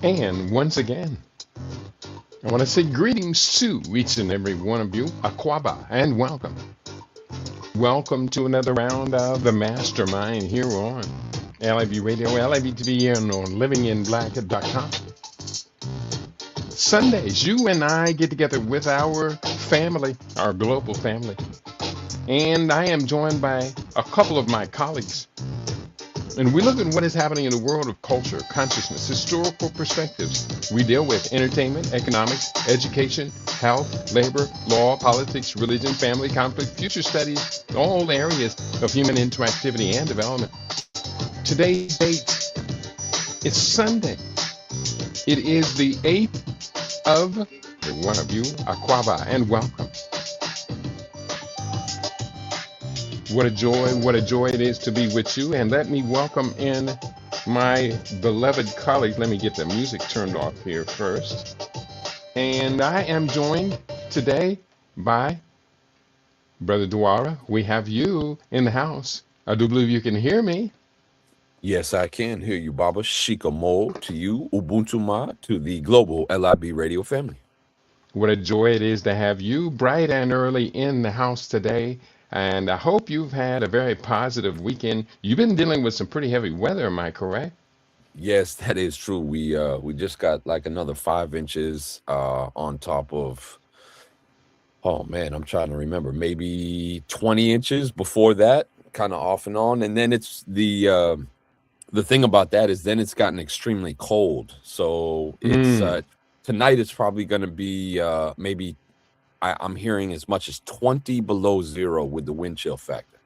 And once again, I want to say greetings to each and every one of you, Aquaba, and welcome. Welcome to another round of the Mastermind here on LIBRadio, LIBTV, and on livinginblack.com. Sundays, you and I get together with our family, our global family. And I am joined by a couple of my colleagues. And we look at what is happening in the world of culture, consciousness, historical perspectives. We deal with entertainment, economics, education, health, labor, law, politics, religion, family, conflict, future studies, all areas of human interactivity and development. Today's date is Sunday. It is the 8th of one of you, Aquaba, and welcome. What a joy it is to be with you. And let me welcome in my beloved colleague. Let me get the music turned off here first. And I am joined today by Brother Dwara. We have you in the house. I do believe you can hear me. Yes, I can hear you, Baba. Shikamo to you, Ubuntu Ma to the global LIBRadio family. What a joy it is to have you bright and early in the house today. And I hope you've had a very positive weekend. You've been dealing with some pretty heavy weather, am I correct? Yes, that is true. We just got like another 5 inches on top of, oh man, I'm trying to remember, maybe 20 inches before that, kind of off and on. And then it's the thing about that is then it's gotten extremely cold. So it's tonight it's probably going to be maybe I'm hearing as much as 20 below zero with the wind chill factor.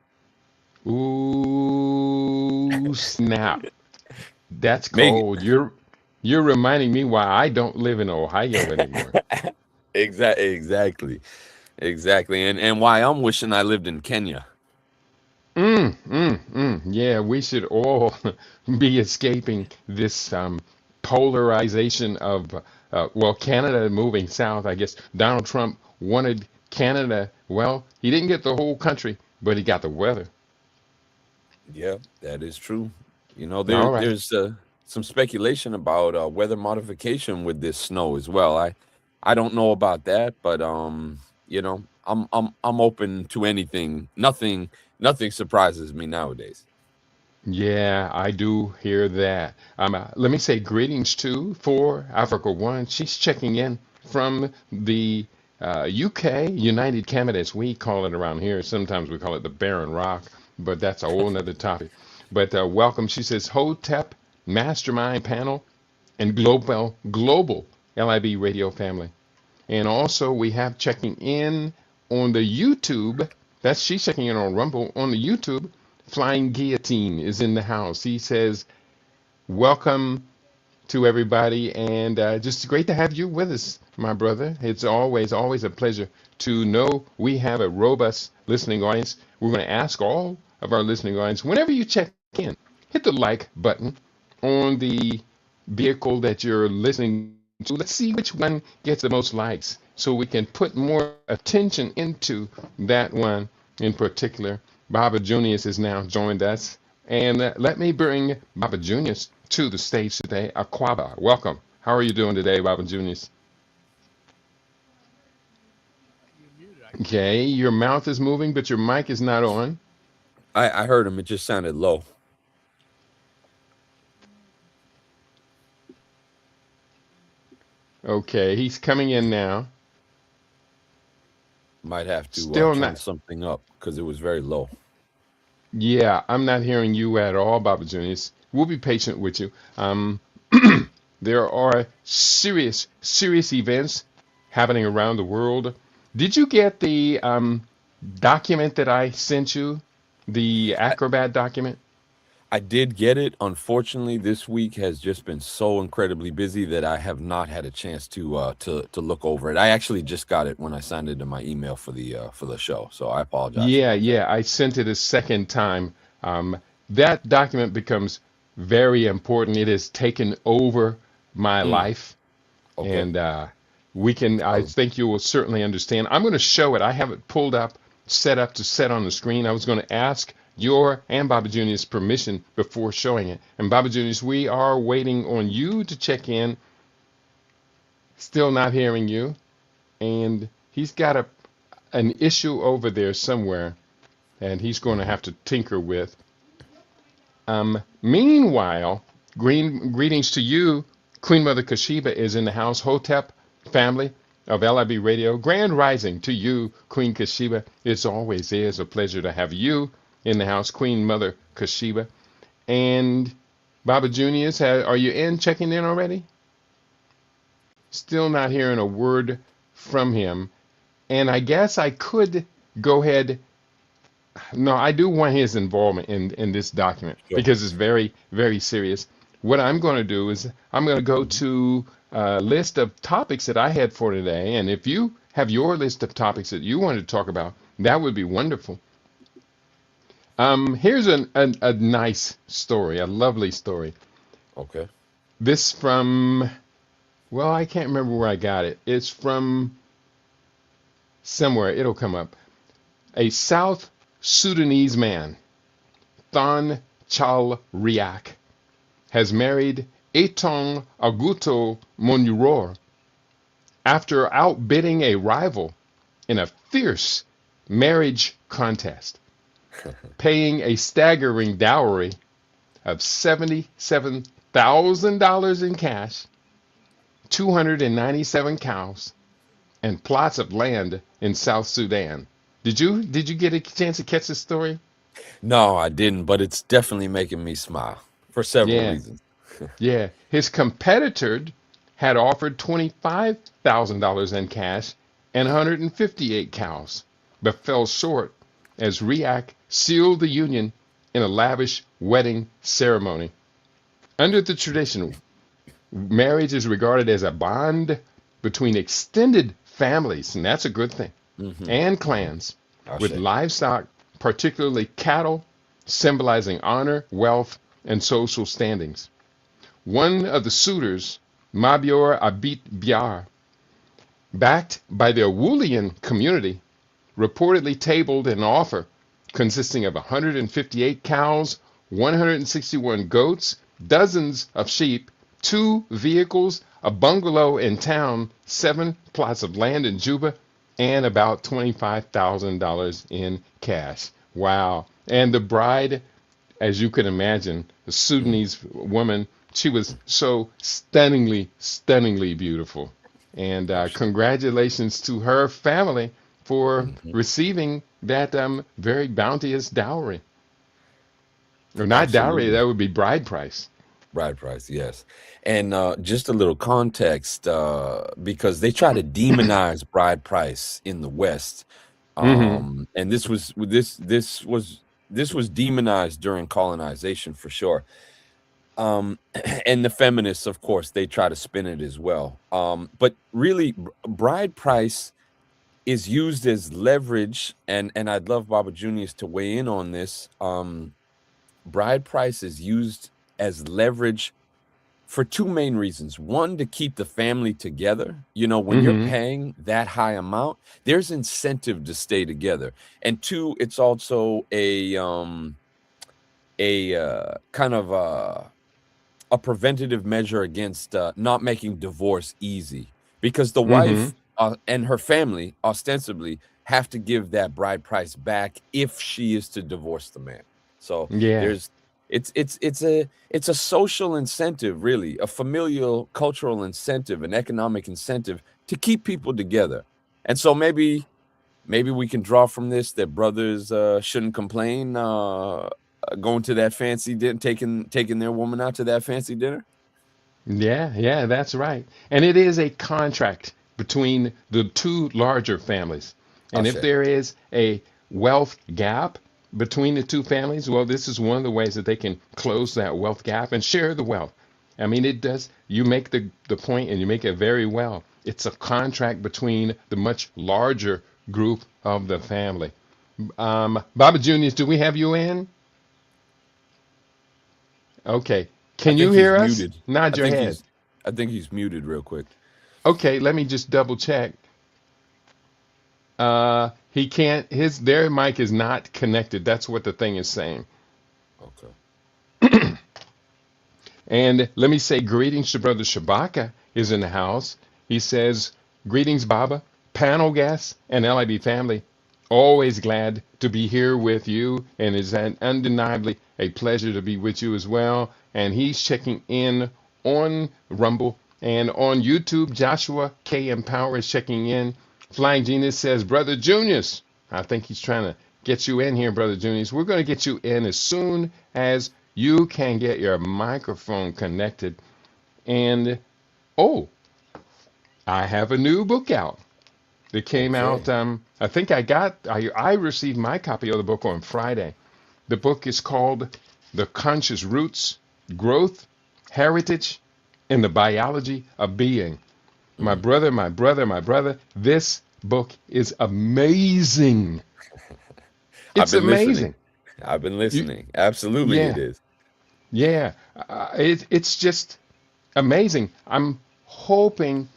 Ooh, snap. That's Maybe. cold. You're reminding me why I don't live in Ohio anymore. Exactly. And why I'm wishing I lived in Kenya. Yeah, we should all be escaping this polarization of, well, Canada moving south. I guess Donald Trump wanted Canada. Well, he didn't get the whole country, but he got the weather. Yeah, that is true. You know, All right. there's some speculation about weather modification with this snow as well. I don't know about that, but you know, I'm open to anything. Nothing surprises me nowadays. Yeah, I do hear that. Let me say greetings too for Africa One. She's checking in from the UK, United Kingdom, as we call it around here. Sometimes we call it the Barren Rock, but that's a whole nother topic. But welcome. She says Hotep Mastermind Panel and Global LIB Radio Family. And also we have checking in on the YouTube. That's she's checking in on Rumble on the YouTube. Flying Guillotine is in the house. He says, welcome to everybody, and just great to have you with us, my brother. It's always a pleasure to know we have a robust listening audience. We're going to ask all of our listening audience, whenever you check in, hit the like button on the vehicle that you're listening to. Let's see which one gets the most likes so we can put more attention into that one in particular. Baba Junius has now joined us. And let me bring Baba Junius to the stage today. Aquaba, welcome. How are you doing today, Baba Junius? Okay, your mouth is moving, but your mic is not on. I heard him. It just sounded low. Okay, he's coming in now. Might have to Still turn not. something up because it was very low. Yeah, I'm not hearing you at all, Baba Junius. We'll be patient with you. There are serious events happening around the world. Did you get the document that I sent you? The Acrobat document? I did get it. Unfortunately, this week has just been so incredibly busy that I have not had a chance to look over it. I actually just got it when I signed into my email for the show, so I apologize Yeah, about that. yeah. I sent it a second time. That document becomes very important. It has taken over my Mm, life, okay. and we can. I I'll, think you will certainly understand. I'm going to show it. I have it pulled up set up to set on the screen. I was going to ask your and Baba Junior's permission before showing it. And Baba Junior's, we are waiting on you to check in. Still not hearing you. And he's got an issue over there somewhere, and he's going to have to tinker with. Meanwhile, greetings to you. Queen Mother Kashiba is in the house. Hotep family of LIBRadio. Grand rising to you, Queen Kashiba. It always is a pleasure to have you in the house, Queen Mother Kashiba. And Baba Juniors, are you checking in already? Still not hearing a word from him. And I guess I could go ahead. No, I do want his involvement in this document because it's very, very serious. What I'm going to do is I'm going to go to a list of topics that I had for today. And if you have your list of topics that you wanted to talk about, that would be wonderful. Here's a nice story, a lovely story. Okay. This from, well, I can't remember where I got it. It's from somewhere. It'll come up. A South Sudanese man, Thon Chal Riak, has married Etong Aguto Monuror after outbidding a rival in a fierce marriage contest, paying a staggering dowry of $77,000 in cash, 297 cows, and plots of land in South Sudan. Did you get a chance to catch this story? No, I didn't, but it's definitely making me smile for several reasons. Yeah. His competitor had offered $25,000 in cash and 158 cows, but fell short as Riak sealed the union in a lavish wedding ceremony. Under the tradition, marriage is regarded as a bond between extended families, and that's a good thing, and clans, with livestock, particularly cattle, symbolizing honor, wealth, and social standings. One of the suitors, Mabior Abit Biar, backed by the Awulian community, reportedly tabled an offer consisting of 158 cows, 161 goats, dozens of sheep, 2 vehicles, a bungalow in town, 7 plots of land in Juba, and about $25,000 in cash. Wow. And the bride, as you can imagine, the Sudanese woman, she was so stunningly, stunningly beautiful. And congratulations to her family for receiving that very bounteous dowry. Or not Absolutely. dowry, that would be bride price. Bride price, yes. And just a little context, because they try to demonize bride price in the West, and this was demonized during colonization for sure. And the feminists, of course, they try to spin it as well. But really, bride price is used as leverage, and I'd love Baba Juniors to weigh in on this. Bride price is used as leverage for 2 main reasons. One, to keep the family together. You know, when you're paying that high amount, there's incentive to stay together. And 2, it's also a kind of a preventative measure against not making divorce easy, because the wife and her family ostensibly have to give that bride price back if she is to divorce the man. So it's a social incentive, really, a familial cultural incentive, an economic incentive to keep people together. And so maybe we can draw from this that brothers shouldn't complain going to that fancy dinner, taking their woman out to that fancy dinner. Yeah, that's right. And it is a contract between the 2 larger families. And if there is a wealth gap between the 2 families, well, this is one of the ways that they can close that wealth gap and share the wealth. I mean, it does. You make the point, and you make it very well. It's a contract between the much larger group of the family. Baba Juniors, do we have you in? Okay. Can you hear us? Muted. Nod your head. I think he's muted real quick. Okay, let me just double check. He can't. Their mic is not connected. That's what the thing is saying. Okay. And let me say greetings to Brother Shabaka is in the house. He says, greetings, Baba, panel guests, and LIB family. Always glad to be here with you, and it's undeniably a pleasure to be with you as well. And he's checking in on Rumble and on YouTube. Joshua K. Empower is checking in. Flying Genius says, Brother Junius, I think he's trying to get you in here, Brother Junius. We're going to get you in as soon as you can get your microphone connected. And oh, I have a new book out. It came out. Okay. I think I received my copy of the book on Friday. The book is called The Conscious Roots, Growth, Heritage, and the Biology of Being. My Mm. brother, my brother, my brother, this book is amazing. I've It's been listening. amazing. I've been You, listening. Absolutely, it yeah, is. yeah. It's just amazing. I'm hoping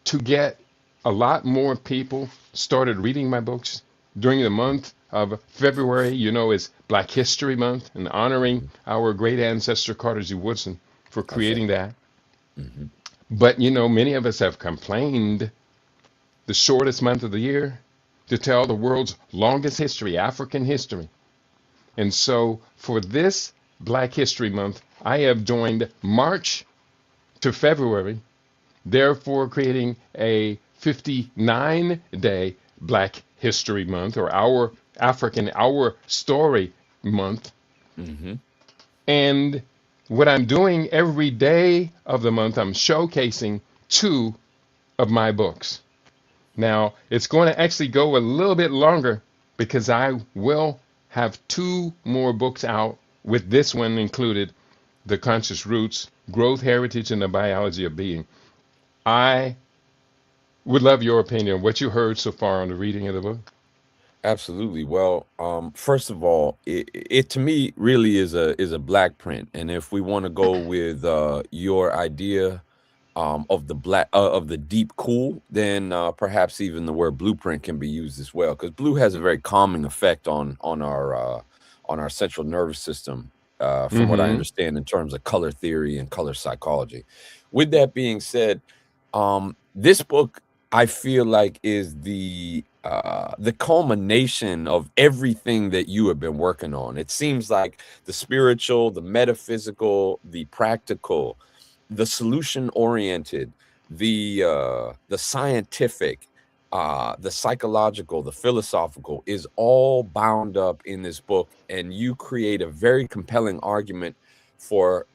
to get a lot more people started reading my books during the month of February. You know, it's Black History Month and honoring Mhm. our great ancestor Carter G. Woodson for I say. creating that. Hmm. But you know, many of us have complained the shortest month of the year to tell the world's longest history, African history. And so for this Black History Month, I have joined March to February, therefore creating a 59-day Black History Month, or our African, our story month. Hmm. And what I'm doing every day of the month, I'm showcasing two of my books. Now, it's going to actually go a little bit longer because I will have two more books out with this one included, The Conscious Roots, Growth, Heritage, and the Biology of Being. I would love your opinion on what you heard so far on the reading of the book. Absolutely. Well, first of all, it to me really is a black print, and if we want to go with your idea of the black of the deep cool, then perhaps even the word blueprint can be used as well, because blue has a very calming effect on our central nervous system, from what I Mm-hmm. understand in terms of color theory and color psychology. With that being said, this book I feel like is the culmination of everything that you have been working on. It seems like the spiritual, the metaphysical, the practical, the solution oriented, the scientific, the psychological, the philosophical is all bound up in this book, and you create a very compelling argument for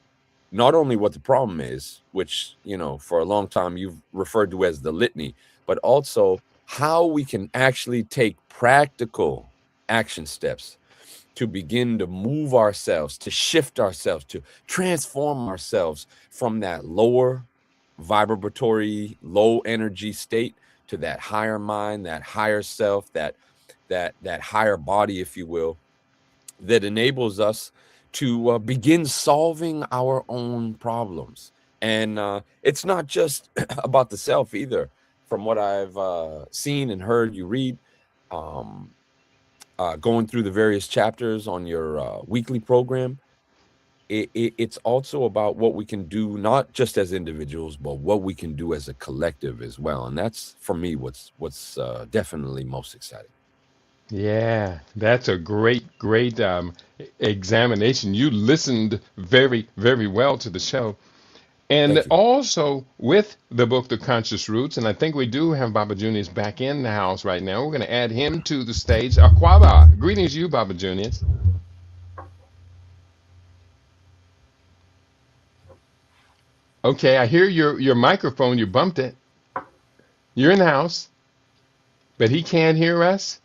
not only what the problem is, which, for a long time you've referred to as the litany, but also how we can actually take practical action steps to begin to move ourselves, to shift ourselves, to transform ourselves from that lower vibratory, low energy state to that higher mind, that higher self, that higher body, if you will, that enables us to begin solving our own problems. And it's not just about the self either. From what I've seen and heard you read, um, going through the various chapters on your weekly program, it's also about what we can do, not just as individuals, but what we can do as a collective as well. And that's, for me, what's definitely most exciting. Yeah, that's a great examination. You listened very, very well to the show. And Thank you. also with the book, The Conscious Roots, and I think we do have Baba Junius back in the house right now. We're going to add him to the stage. Aquaba, greetings to you, Baba Junius. Okay, I hear your microphone. You bumped it. You're in the house, but he can't hear us.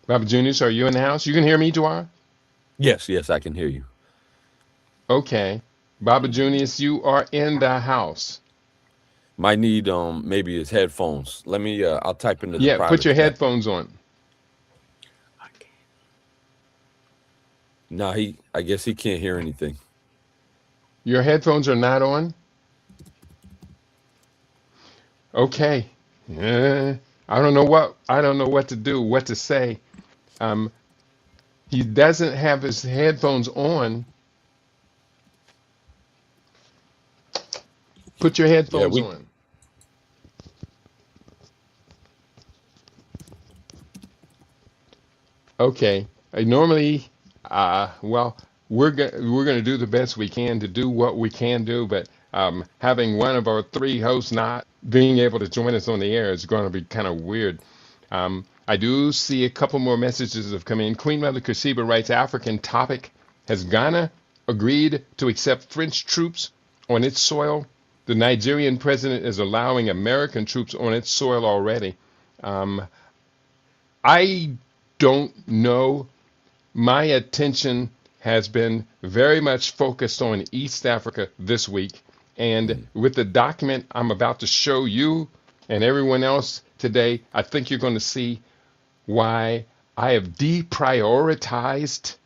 Baba Junius, are you in the house? You can hear me, Dwar? Yes, yes, I can hear you. Okay. Baba Junius, you are in the house. Might need maybe his headphones. Let me I'll type into the Yeah, put private your chat. headphones on. No, I guess he can't hear anything. Your headphones are not on? Okay. I don't know what to do, what to say. Um, he doesn't have his headphones on. Put your Yeah, headphones we on. Okay. Normally, well, we're going to do the best we can to do what we can do, but having one of our three hosts not being able to join us on the air is going to be kind of weird. I do see a couple more messages have come in. Queen Mother Kusiba writes, African topic. Has Ghana agreed to accept French troops on its soil? The Nigerian president is allowing American troops on its soil already. Um, I don't know. My attention has been very much focused on East Africa this week. And mm, with the document I'm about to show you and everyone else today, I think you're going to see why I have deprioritized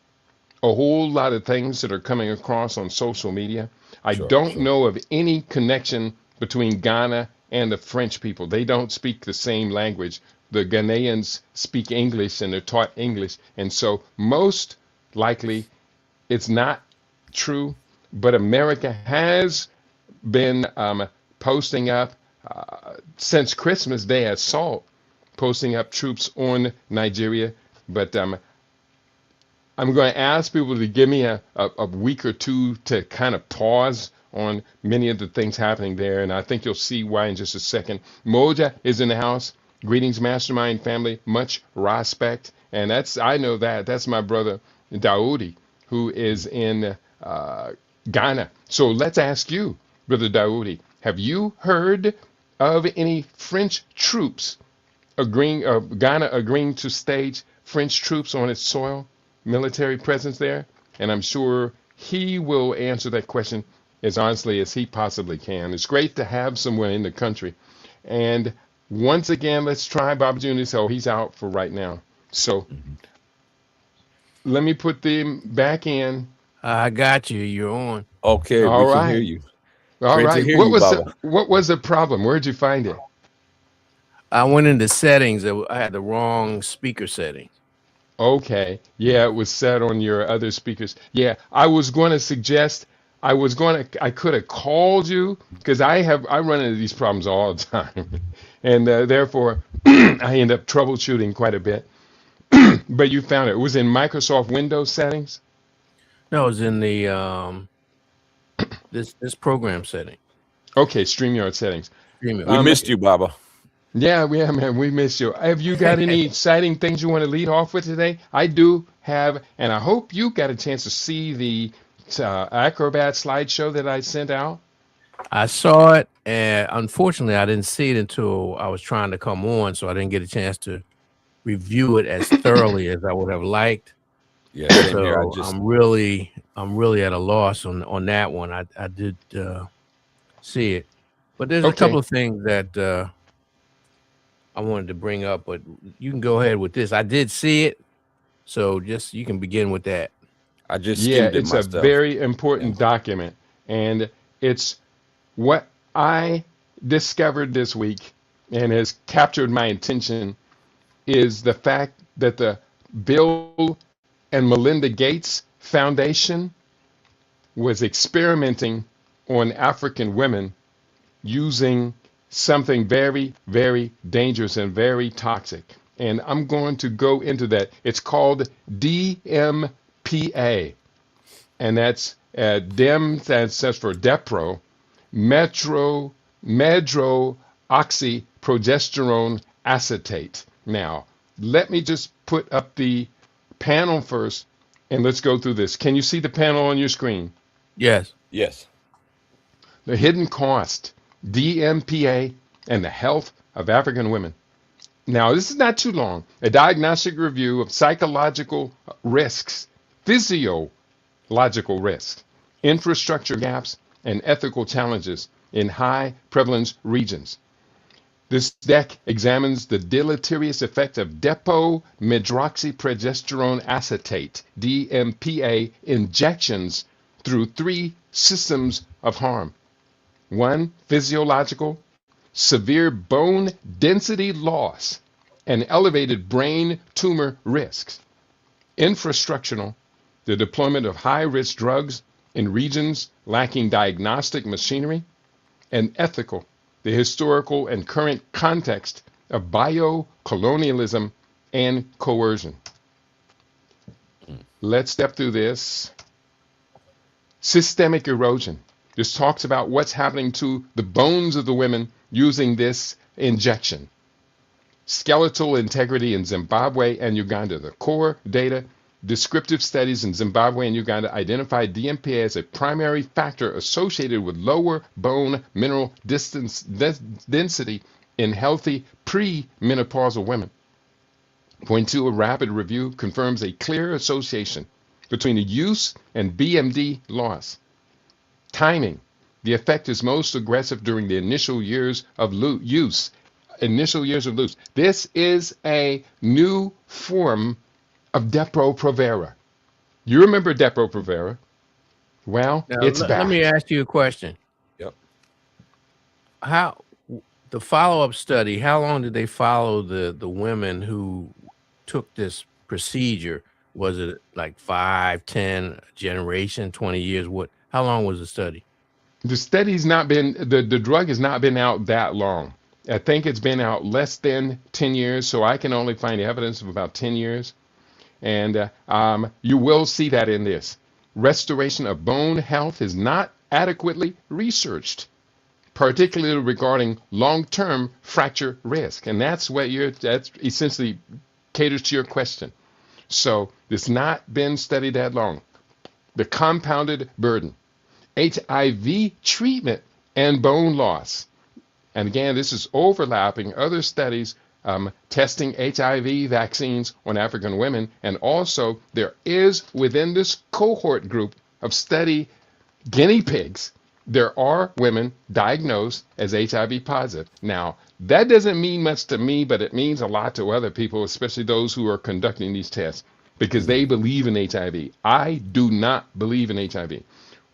a whole lot of things that are coming across on social media. I sure, don't sure. know of any connection between Ghana and the French people. They don't speak the same language. The Ghanaians speak English and they're taught English. And so, most likely, it's not true. But America has been posting up since Christmas Day assault, posting up troops on Nigeria. But I'm going to ask people to give me a week or two to kind of pause on many of the things happening there. And I think you'll see why in just a second. Moja is in the house. Greetings, Mastermind family. Much respect. And I know that's my brother, Daoudi, who is in Ghana. So let's ask you, Brother Daoudi, have you heard of any French troops Ghana agreeing to stage French troops on its soil, military presence there? And I'm sure he will answer that question as honestly as he possibly can. It's great to have someone in the country. And once again, let's try Baba Junior. So he's out for right now. So Hmm. let me put them back in. I got you. You're on. Okay, All we can hear right. you. All Great to right. hear you, Baba. What was the problem? Where'd you find it? I went into settings. I had the wrong speaker settings. Okay. Yeah, it was set on your other speakers. Yeah, I was going to suggest I could have called you because I run into these problems all the time. And therefore I end up troubleshooting quite a bit. But you found it. It was in Microsoft Windows settings. No, it was in the this program setting. Okay, StreamYard settings. StreamYard. We Um, missed you, Baba. yeah, man, we missed you. Have you got any exciting things you want to lead off with today? I do have, and I hope you got a chance to see the Acrobat slideshow that I sent out. I saw it, and unfortunately, I didn't see it until I was trying to come on, so I didn't get a chance to review it as thoroughly as I would have liked. Yeah, same here. So I'm really at a loss on that one. I did see it, but there's a couple Okay. of things that I wanted to bring up, but you can go ahead with this. I did see it, so just you can begin with that. I just Yeah, skimmed it it's a myself. very Yeah. important document, and it's what I discovered this week and has captured my attention is the fact that the Bill and Melinda Gates Foundation was experimenting on African women using something very, very dangerous and very toxic. And I'm going to go into that. It's called DMPA, and that's DEM, that stands for Depro, medroxyprogesterone acetate. Now, let me just put up the panel first, and let's go through this. Can you see the panel on your screen? Yes. Yes. The hidden cost, DMPA, and the health of African women. Now, this is not too long. A diagnostic review of psychological risks, physiological risks, infrastructure gaps, and ethical challenges in high prevalence regions. This deck examines the deleterious effect of depomedroxyprogesterone acetate, DMPA, injections through three systems of harm. One, physiological, severe bone density loss and elevated brain tumor risks. Infrastructural, the deployment of high-risk drugs in regions lacking diagnostic machinery. And ethical, the historical and current context of bio-colonialism and coercion. Let's step through this. Systemic erosion. This talks about what's happening to the bones of the women using this injection. Skeletal integrity in Zimbabwe and Uganda. The core data, descriptive studies in Zimbabwe and Uganda identified DMPA as a primary factor associated with lower bone mineral density in healthy pre-menopausal women. Point two, a rapid review confirms a clear association between the use and BMD loss. Timing. The effect is most aggressive during the initial years of use. This is a new form of Depo-Provera. You remember Depo-Provera? Well, Now, it's back. Let me ask you a question. Yep. How the follow-up study, how long did they follow the women who took this procedure? Was it like 5, 10 generation, 20 years? How long was the study? The study's not been, the drug has not been out that long. I think it's been out less than 10 years, so I can only find evidence of about 10 years. And you will see that in this. Restoration of bone health is not adequately researched, particularly regarding long-term fracture risk. And that's that's essentially caters to your question. So it's not been studied that long. The compounded burden, HIV treatment and bone loss. And again, this is overlapping other studies testing HIV vaccines on African women. And also there is within this cohort group of study guinea pigs, there are women diagnosed as HIV positive. Now, that doesn't mean much to me, but it means a lot to other people, especially those who are conducting these tests, because they believe in HIV. I do not believe in HIV.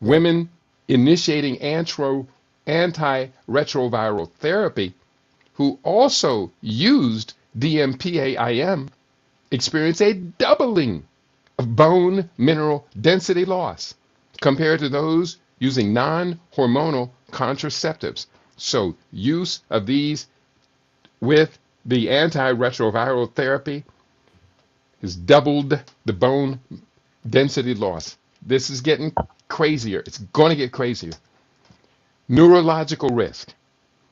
Women initiating antiretroviral therapy who also used DMPA-IM experience a doubling of bone mineral density loss compared to those using non-hormonal contraceptives. So use of these with the antiretroviral therapy has doubled the bone density loss. This is getting crazier. It's going to get crazier. Neurological risk.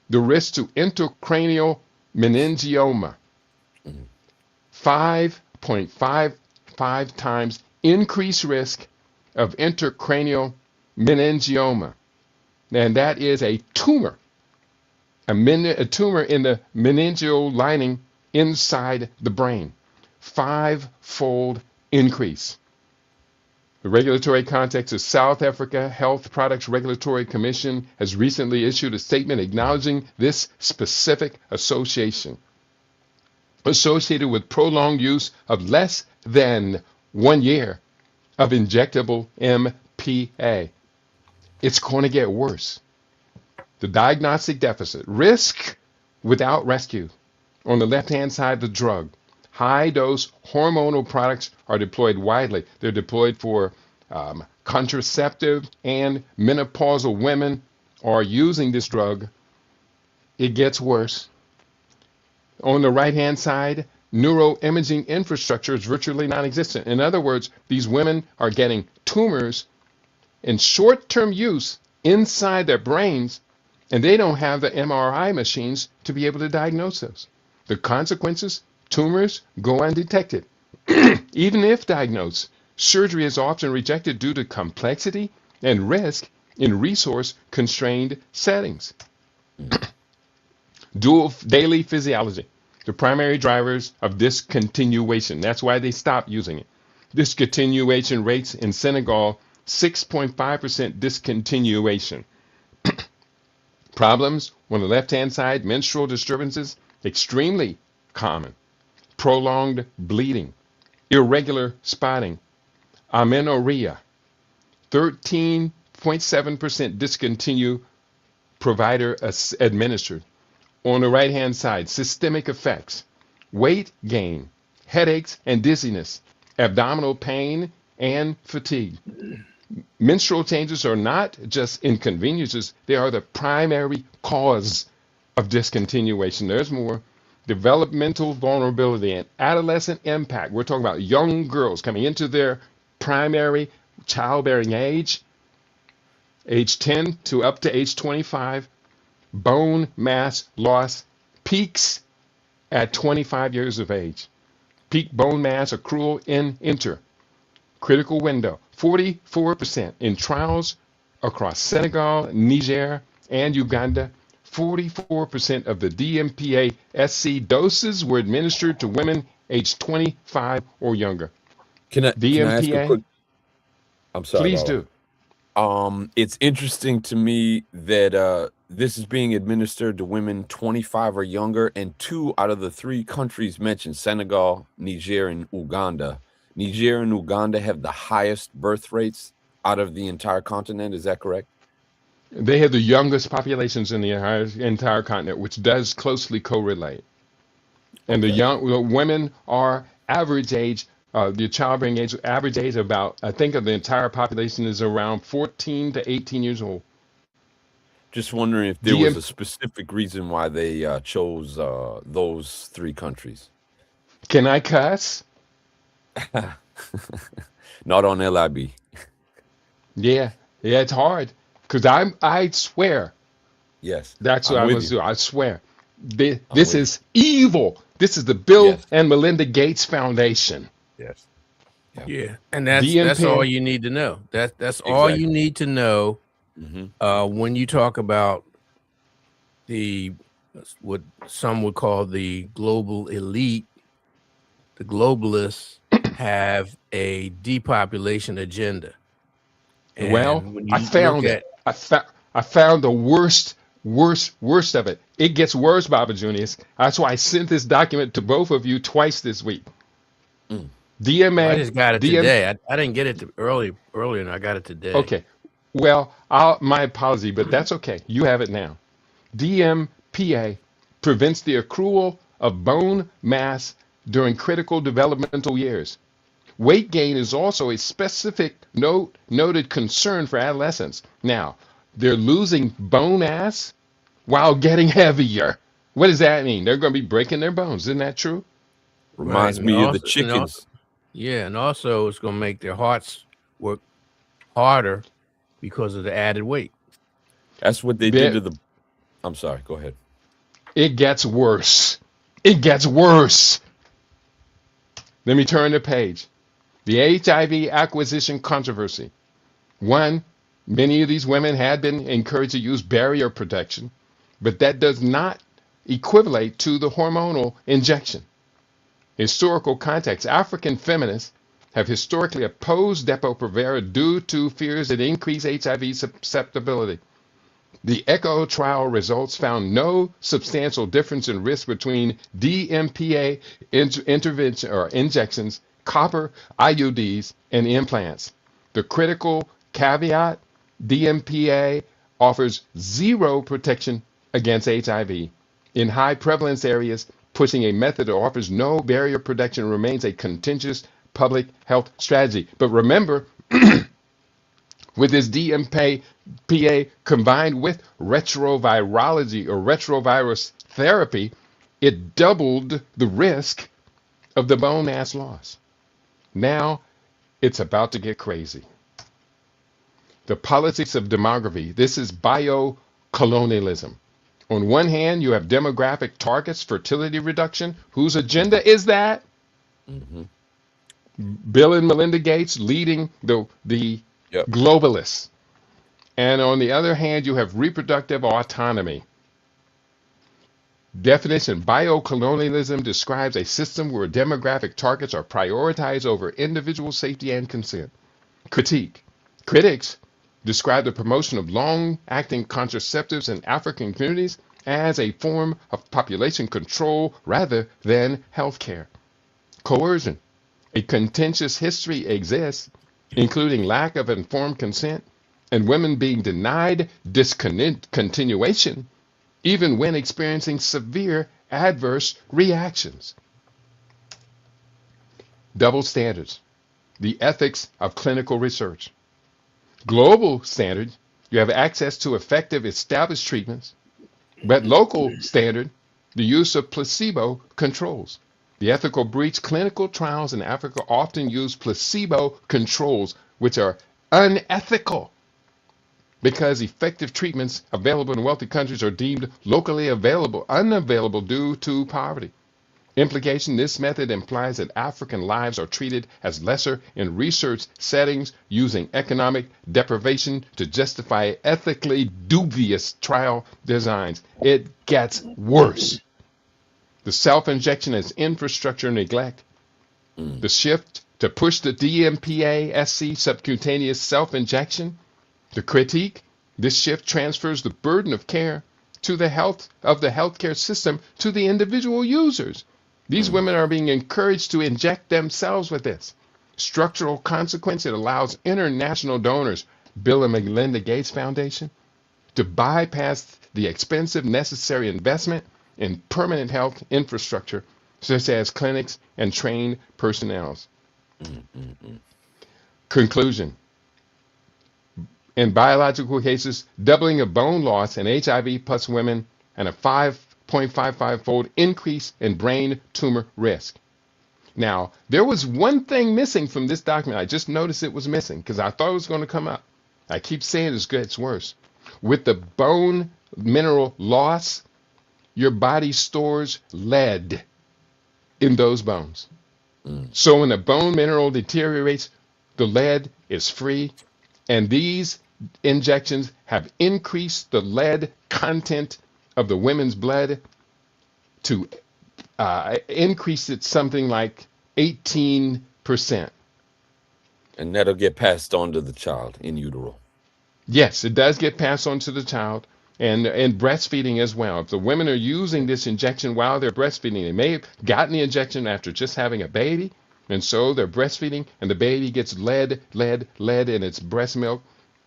The risk to intracranial meningioma. 5.55 times increased risk of intracranial meningioma. And that is a tumor. A tumor in the meningeal lining inside the brain. 5-fold increase. The regulatory context is South Africa Health Products Regulatory Commission has recently issued a statement acknowledging this specific association associated with prolonged use of less than 1 year of injectable MPA. It's going to get worse. The diagnostic deficit, risk without rescue. On the left-hand side, the drug. High-dose hormonal products are deployed widely. They're deployed for contraceptive, and menopausal women are using this drug. It gets worse. On the right-hand side, neuroimaging infrastructure is virtually non-existent. In other words, these women are getting tumors in short-term use inside their brains, and they don't have the MRI machines to be able to diagnose those. The consequences, tumors go undetected. Even if diagnosed, surgery is often rejected due to complexity and risk in resource-constrained settings. Dual daily physiology, the primary drivers of discontinuation. That's why they stopped using it. Discontinuation rates in Senegal, 6.5% discontinuation. Problems on the left-hand side, menstrual disturbances, extremely common. Prolonged bleeding, irregular spotting, amenorrhea, 13.7% discontinue provider administered. On the right-hand side, systemic effects, weight gain, headaches and dizziness, abdominal pain, and fatigue. Menstrual changes are not just inconveniences, they are the primary cause of discontinuation. There's more. Developmental vulnerability and adolescent impact. We're talking about young girls coming into their primary childbearing age 10 to up to age 25. Bone mass loss peaks at 25 years of age. Peak bone mass accrual in enter. Critical window 44% in trials across Senegal, Niger, and Uganda. 44% of the DMPA SC doses were administered to women aged 25 or younger. Can I ask a DMPA, quick? I'm sorry, please Lala. do. It's interesting to me that this is being administered to women 25 or younger, and 2 out of the 3 countries mentioned, Senegal, Niger, and Uganda. Niger and Uganda have the highest birth rates out of the entire continent. Is that correct? They have the youngest populations in the entire continent, which does closely correlate. And Okay. the women are average age, the childbearing age, average age about, I think of the entire population is around 14 to 18 years old. Just wondering if there was a specific reason why they chose those 3 countries. Can I cuss? Not on LIB. Yeah, it's hard. Because I swear, Yes, that's what I'm I with must you. do. I swear. I'm This with is evil. This is the Bill Yes, and Melinda Gates Foundation. yes, yeah, Yeah, and that's all DMPA. you need to know. That's all you exactly. need to know hmm when you talk about the what some would call the global elite. The globalists have a depopulation agenda, Well, and when I you look found it. at I found the worst of it. It gets worse, Baba Junius. That's why I sent this document to both of you twice this week. Mm. well, I DMA, just got it DM. today. I didn't get it earlier, and I got it today. Okay. Well, my apology, but that's okay. You have it now. DMPA prevents the accrual of bone mass during critical developmental years. Weight gain is also a specific noted concern for adolescents. Now, they're losing bone mass while getting heavier. What does that mean? They're going to be breaking their bones. Isn't that true? Right, Reminds and me of the also, chickens. yeah, and also it's going to make their hearts work harder because of the added weight. That's what they did to the. I'm sorry. Go ahead. It gets worse. It gets worse. Let me turn the page. The HIV acquisition controversy. One, many of these women had been encouraged to use barrier protection, but that does not equivalent to the hormonal injection. Historical context. African feminists have historically opposed Depo-Provera due to fears it increased HIV susceptibility. The ECHO trial results found no substantial difference in risk between DMPA intervention or injections, copper IUDs, and implants. The critical caveat, DMPA offers zero protection against HIV. In high prevalence areas, pushing a method that offers no barrier protection remains a contentious public health strategy. But remember, with this DMPA combined with retrovirology or retrovirus therapy, it doubled the risk of the bone mass loss. Now it's about to get crazy. The politics of demography. This is biocolonialism. On one hand, you have demographic targets, fertility reduction. Whose agenda is that? hmm Bill and Melinda Gates leading the Yep. globalists. And on the other hand, you have reproductive autonomy. Definition: biocolonialism describes a system where demographic targets are prioritized over individual safety and consent. Critique: critics describe the promotion of long-acting contraceptives in African communities as a form of population control rather than healthcare. Coercion: a contentious history exists, including lack of informed consent and women being denied discontinuation even when experiencing severe adverse reactions. Double standards, the ethics of clinical research. Global standard, you have access to effective established treatments, but local standard, the use of placebo controls. The ethical breach, clinical trials in Africa often use placebo controls, which are unethical because effective treatments available in wealthy countries are deemed locally unavailable due to poverty. Implication, this method implies that African lives are treated as lesser in research settings using economic deprivation to justify ethically dubious trial designs. It gets worse. The self-injection as infrastructure neglect. The shift to push the DMPA-SC subcutaneous self-injection. The critique, this shift transfers the burden of care to the healthcare system to the individual users. These women are being encouraged to inject themselves with this. Structural consequence, it allows international donors, Bill and Melinda Gates Foundation, to bypass the expensive necessary investment in permanent health infrastructure, such as clinics and trained personnel. Conclusion. In biological cases, doubling of bone loss in HIV plus women and a 5.55-fold increase in brain tumor risk. Now, there was one thing missing from this document. I just noticed it was missing because I thought it was going to come up. I keep saying it gets worse. With the bone mineral loss, your body stores lead in those bones. So when the bone mineral deteriorates, the lead is free, and these injections have increased the lead content of the women's blood to increase it something like 18%. And that'll get passed on to the child in utero. Yes, it does get passed on to the child, and breastfeeding as well. If the women are using this injection while they're breastfeeding, they may have gotten the injection after just having a baby, and so they're breastfeeding, and the baby gets lead in its breast milk.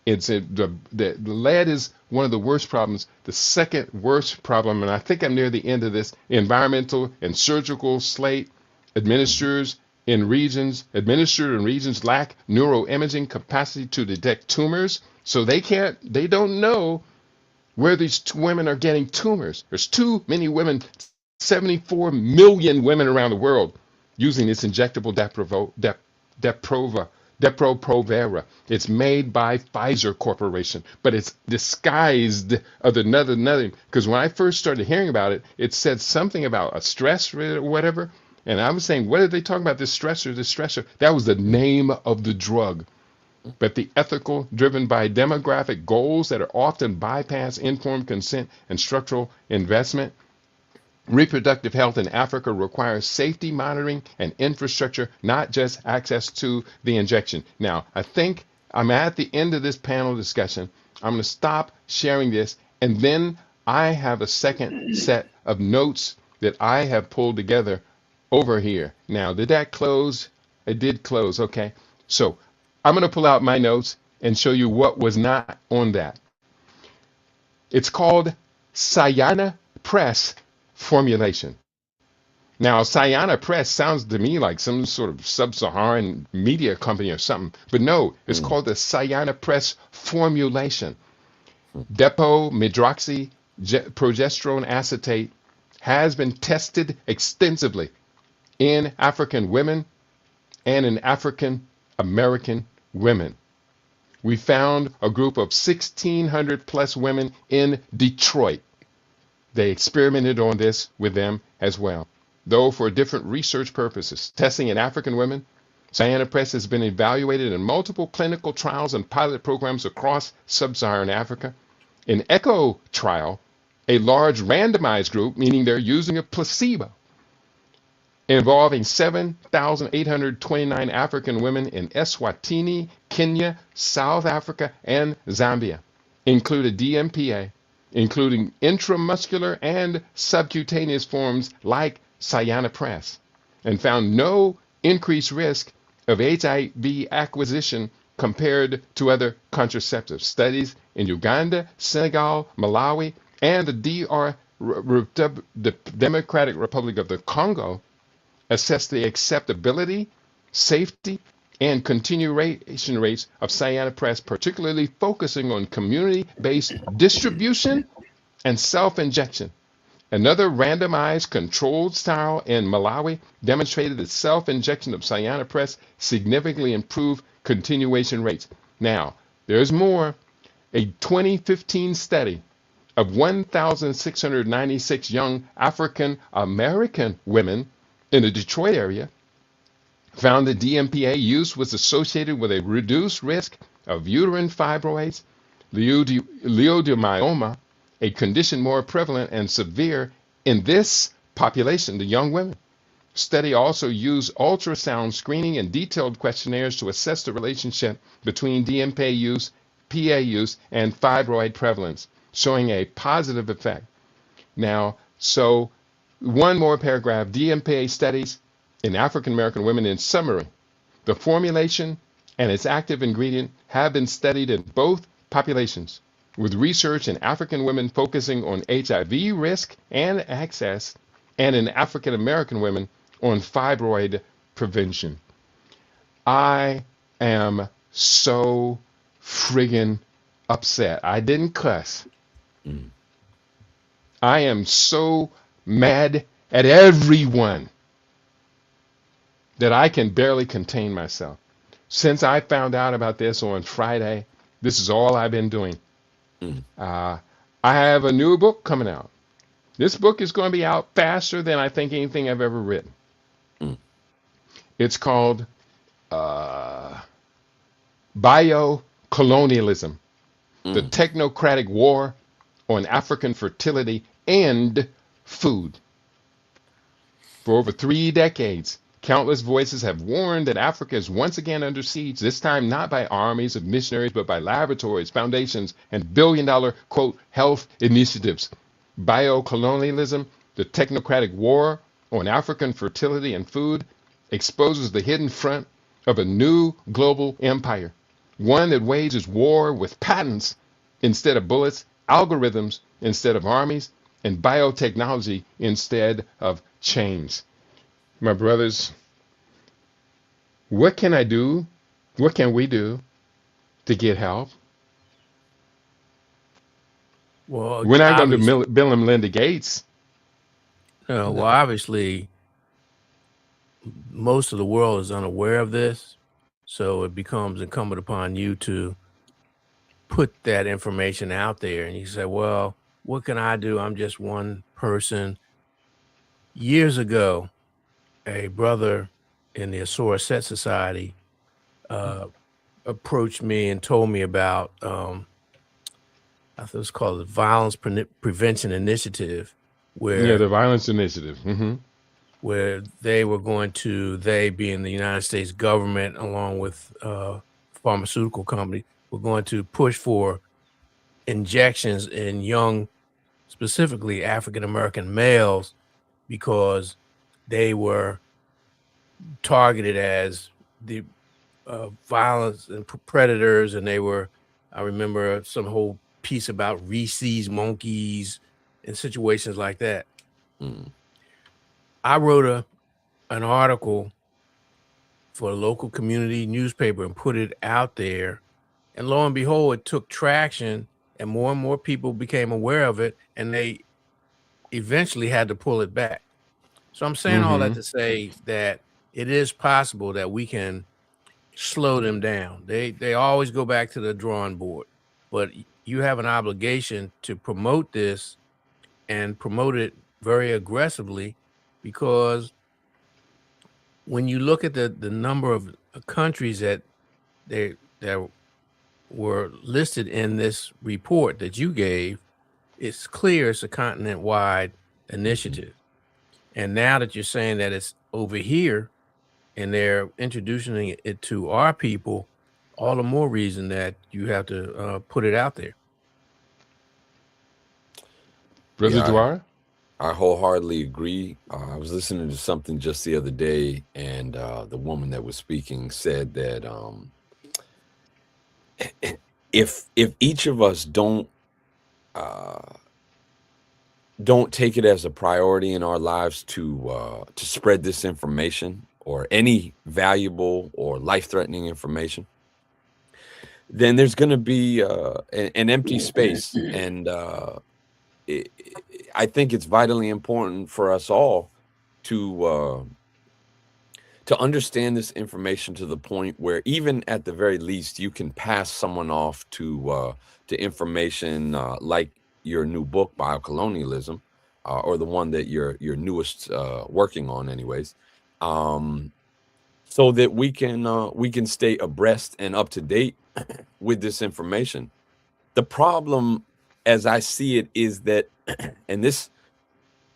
The lead is one of the worst problems. The second worst problem, and I think I'm near the end of this, environmental and surgical slate administered in regions lack neuroimaging capacity to detect tumors, so they don't know where these women are getting tumors. There's too many women, 74 million women around the world using this injectable Depo-Provera. It's made by Pfizer Corporation, but it's disguised of another. Because when I first started hearing about it, it said something about a stress or whatever. And I was saying, what are they talking about? This stressor. That was the name of the drug. But the ethical, driven by demographic goals that are often bypass informed consent and structural investment. Reproductive health in Africa requires safety monitoring and infrastructure, not just access to the injection. Now, I think I'm at the end of this panel discussion. I'm going to stop sharing this, and then I have a second set of notes that I have pulled together over here. Now, did that close? It did close. Okay. So I'm going to pull out my notes and show you what was not on that. It's called Sayana Press formulation. Now, Sayana Press sounds to me like some sort of sub-Saharan media company or something, but no, it's called the Sayana Press formulation. Progesterone acetate has been tested extensively in African women and in African American women. We found a group of 1,600 plus women in Detroit. They experimented on this with them as well, though for different research purposes. Testing in African women, Cyanopress has been evaluated in multiple clinical trials and pilot programs across sub-Saharan Africa. In ECHO trial, a large randomized group, meaning they're using a placebo, involving 7,829 African women in Eswatini, Kenya, South Africa, and Zambia, included DMPA, including intramuscular and subcutaneous forms like Cyanopress, and found no increased risk of HIV acquisition compared to other contraceptives. Studies in Uganda, Senegal, Malawi, and the Democratic Republic of the Congo assessed the acceptability safety, and continuation rates of cyanopress, particularly focusing on community-based distribution and self-injection. Another randomized controlled trial in Malawi demonstrated that self-injection of cyanopress significantly improved continuation rates. Now, there's more. A 2015 study of 1,696 young African American women in the Detroit area found that DMPA use was associated with a reduced risk of uterine fibroids, leiodymioma, a condition more prevalent and severe in this population, the young women. Study also used ultrasound screening and detailed questionnaires to assess the relationship between DMPA use, PA use, and fibroid prevalence, showing a positive effect. Now, so one more paragraph, DMPA studies in African American women. In summary, the formulation and its active ingredient have been studied in both populations, with research in African women focusing on HIV risk and access, and in African American women on fibroid prevention. I am so friggin' upset. I didn't cuss. Mm. I am so mad at everyone that I can barely contain myself. Since I found out about this on Friday, this is all I've been doing. Mm. I have a new book coming out. This book is going to be out faster than I think anything I've ever written. Mm. It's called Biocolonialism, the Technocratic War on African Fertility and Food. For over 3 decades, countless voices have warned that Africa is once again under siege, this time not by armies of missionaries, but by laboratories, foundations, and billion-dollar, quote, health initiatives. Biocolonialism, the Technocratic War on African Fertility and Food, exposes the hidden front of a new global empire, one that wages war with patents instead of bullets, algorithms instead of armies, and biotechnology instead of chains. My brothers, what can I do? What can we do to get help? Well, We're not going to obviously, Bill and Melinda Gates. well, obviously, most of the world is unaware of this, so it becomes incumbent upon you to put that information out there. And you say, well, what can I do? I'm just one person. Years ago, a brother in the Asura Set Society approached me and told me about, I thought it was called the Violence Prevention Initiative, Yeah, the Violence Initiative. where they were going to, they being the United States government, along with pharmaceutical company, were going to push for injections in young, specifically African-American males, because they were targeted as the violence and predators. And they were, I remember some whole piece about Reese's monkeys and situations like that. Mm. I wrote an article for a local community newspaper and put it out there. And lo and behold, it took traction and more people became aware of it, and they eventually had to pull it back. So I'm saying all that to say that it is possible that we can slow them down. They always go back to the drawing board, but you have an obligation to promote this and promote it very aggressively, because when you look at the number of countries that were listed in this report that you gave, it's clear it's a continent-wide initiative. And now that you're saying that it's over here and they're introducing it to our people, all the more reason that you have to put it out there. Brother Yeah, Dwyer? I wholeheartedly agree. I was listening to something just the other day, and the woman that was speaking said that if each of us don't take it as a priority in our lives to spread this information or any valuable or life-threatening information, then there's going to be an empty space. And I think it's vitally important for us all to understand this information to the point where, even at the very least, you can pass someone off to information like your new book, Biocolonialism, or the one that you're newest working on, anyways, so that we can stay abreast and up to date with this information. The problem, as I see it, is that, and this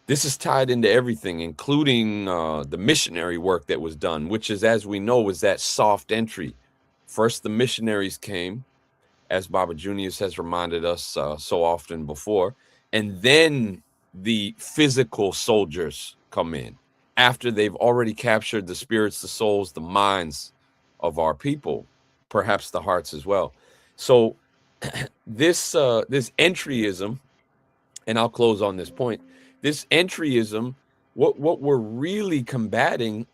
is tied into everything, including the missionary work that was done, which is, as we know, was that soft entry. First, the missionaries came, as Baba Junius has reminded us so often before, and then the physical soldiers come in after they've already captured the spirits, the souls, the minds of our people, perhaps the hearts as well. So this entryism, and I'll close on this point, this entryism, what we're really combating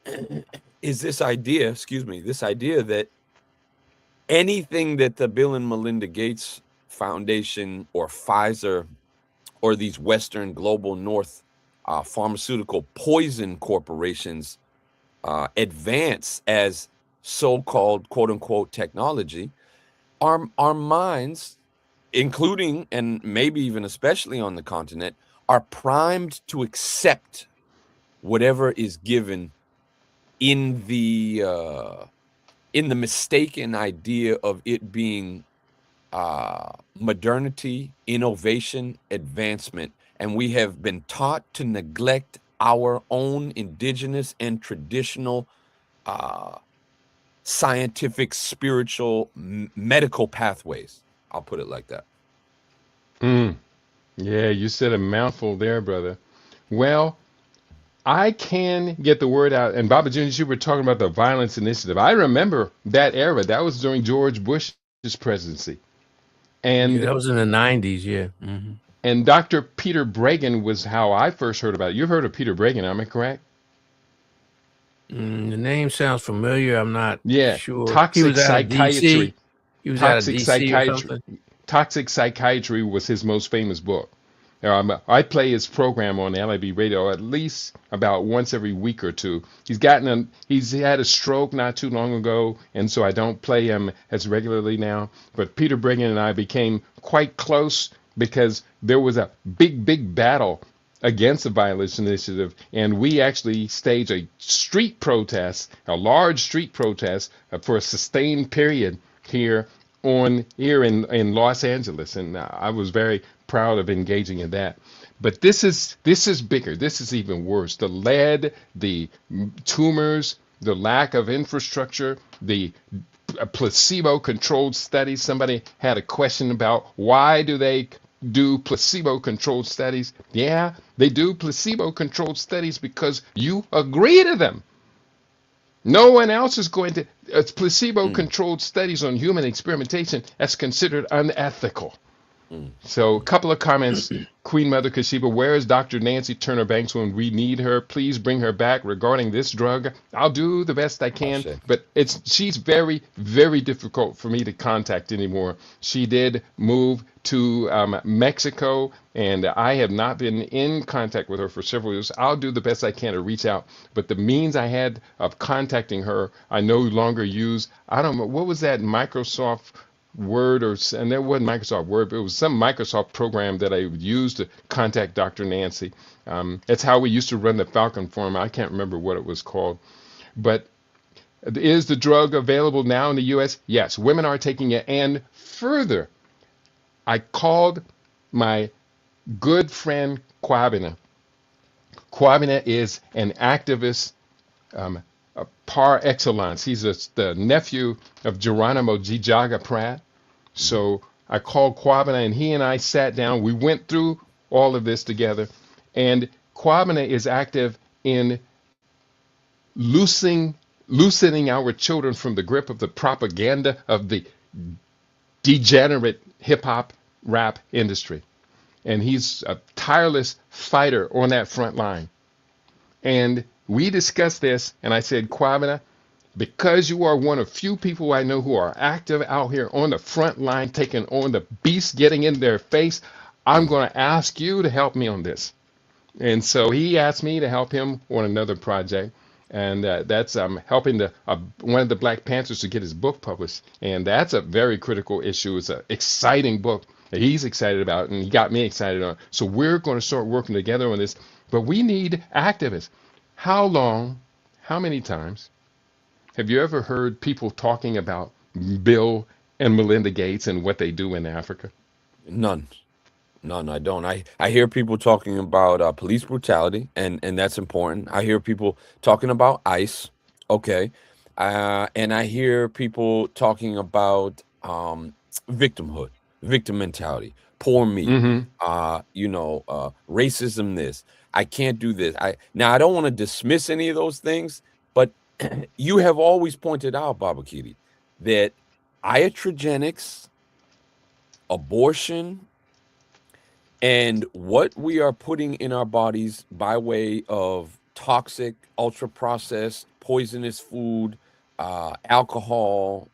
is this idea that anything that the Bill and Melinda Gates Foundation or Pfizer or these Western global North pharmaceutical poison corporations advance as so-called quote unquote technology, our minds, including and maybe even especially on the continent, are primed to accept whatever is given in the mistaken idea of it being modernity, innovation, advancement. And we have been taught to neglect our own indigenous and traditional scientific, spiritual, medical pathways. I'll put it like that. Yeah, you said a mouthful there, brother. Well, I can get the word out. And Baba Junior, you were talking about the violence initiative. I remember that era. That was during George Bush's presidency. Yeah, And that was in the 90s. Yeah. Mm-hmm. and Dr. Peter Bregan was how I first heard about it. You've heard of Peter Bregan, am I correct? The name sounds familiar. I'm not Yeah, sure. He toxic was out of DC. psychiatry. He was out of Toxic DC or psychiatry. something. Toxic Psychiatry was his most famous book. I play his program on LIBRadio at least about once every week or two. He's had a stroke not too long ago, and so I don't play him as regularly now. But Peter Bregan and I became quite close because there was a big battle against the violence initiative, and we actually staged a street protest, a large street protest for a sustained period here in Los Angeles, and I was very proud of engaging in that. But this is bigger. This is even worse. The lead, the tumors, the lack of infrastructure, the placebo-controlled studies. Somebody had a question about why do they do placebo-controlled studies? Yeah, they do placebo-controlled studies because you agree to them. No one else is going to. It's placebo-controlled studies on human experimentation that's considered unethical. So, a couple of comments. Queen Mother Kashiba, where is Dr. Nancy Turner Banks when we need her? Please bring her back regarding this drug. I'll do the best I can, but she's very, very difficult for me to contact anymore. She did move to Mexico, and I have not been in contact with her for several years. I'll do the best I can to reach out, but the means I had of contacting her, I no longer use. I don't know, what was that Microsoft Word, and there wasn't Microsoft Word, but it was some Microsoft program that I would use to contact Dr. Nancy. That's how we used to run the Falcon Forum. I can't remember what it was called. But is the drug available now in the U.S.? Yes, women are taking it. And further, I called my good friend Kwabena. Kwabena is an activist par excellence. He's the nephew of Geronimo Gijaga Pratt. So I called Kwabena, and he and I sat down. We went through all of this together. And Kwabena is active in loosening our children from the grip of the propaganda of the degenerate hip-hop rap industry. And he's a tireless fighter on that front line. And We discussed this, and I said, Kwabena, because you are one of few people I know who are active out here on the front line, taking on the beast, getting in their face, I'm Mm. going to ask you to help me on this. And so he asked me to help him on another project, and that's helping one of the Black Panthers to get his book published, and that's a very critical issue. It's an exciting book that he's excited about, and he got me excited on. So we're going to start working together on this, but we need activists. How long, how many times have you ever heard people talking about Bill and Melinda Gates and what they do in Africa? None. None, I don't. I hear people talking about police brutality, and that's important. I hear people talking about ICE, okay, and I hear people talking about victimhood, victim mentality, poor me, Mm-hmm. racism. This I can't do this. I don't want to dismiss any of those things, but you have always pointed out, Baba Kitty, that iatrogenics, abortion, and what we are putting in our bodies by way of toxic, ultra processed, poisonous food, alcohol,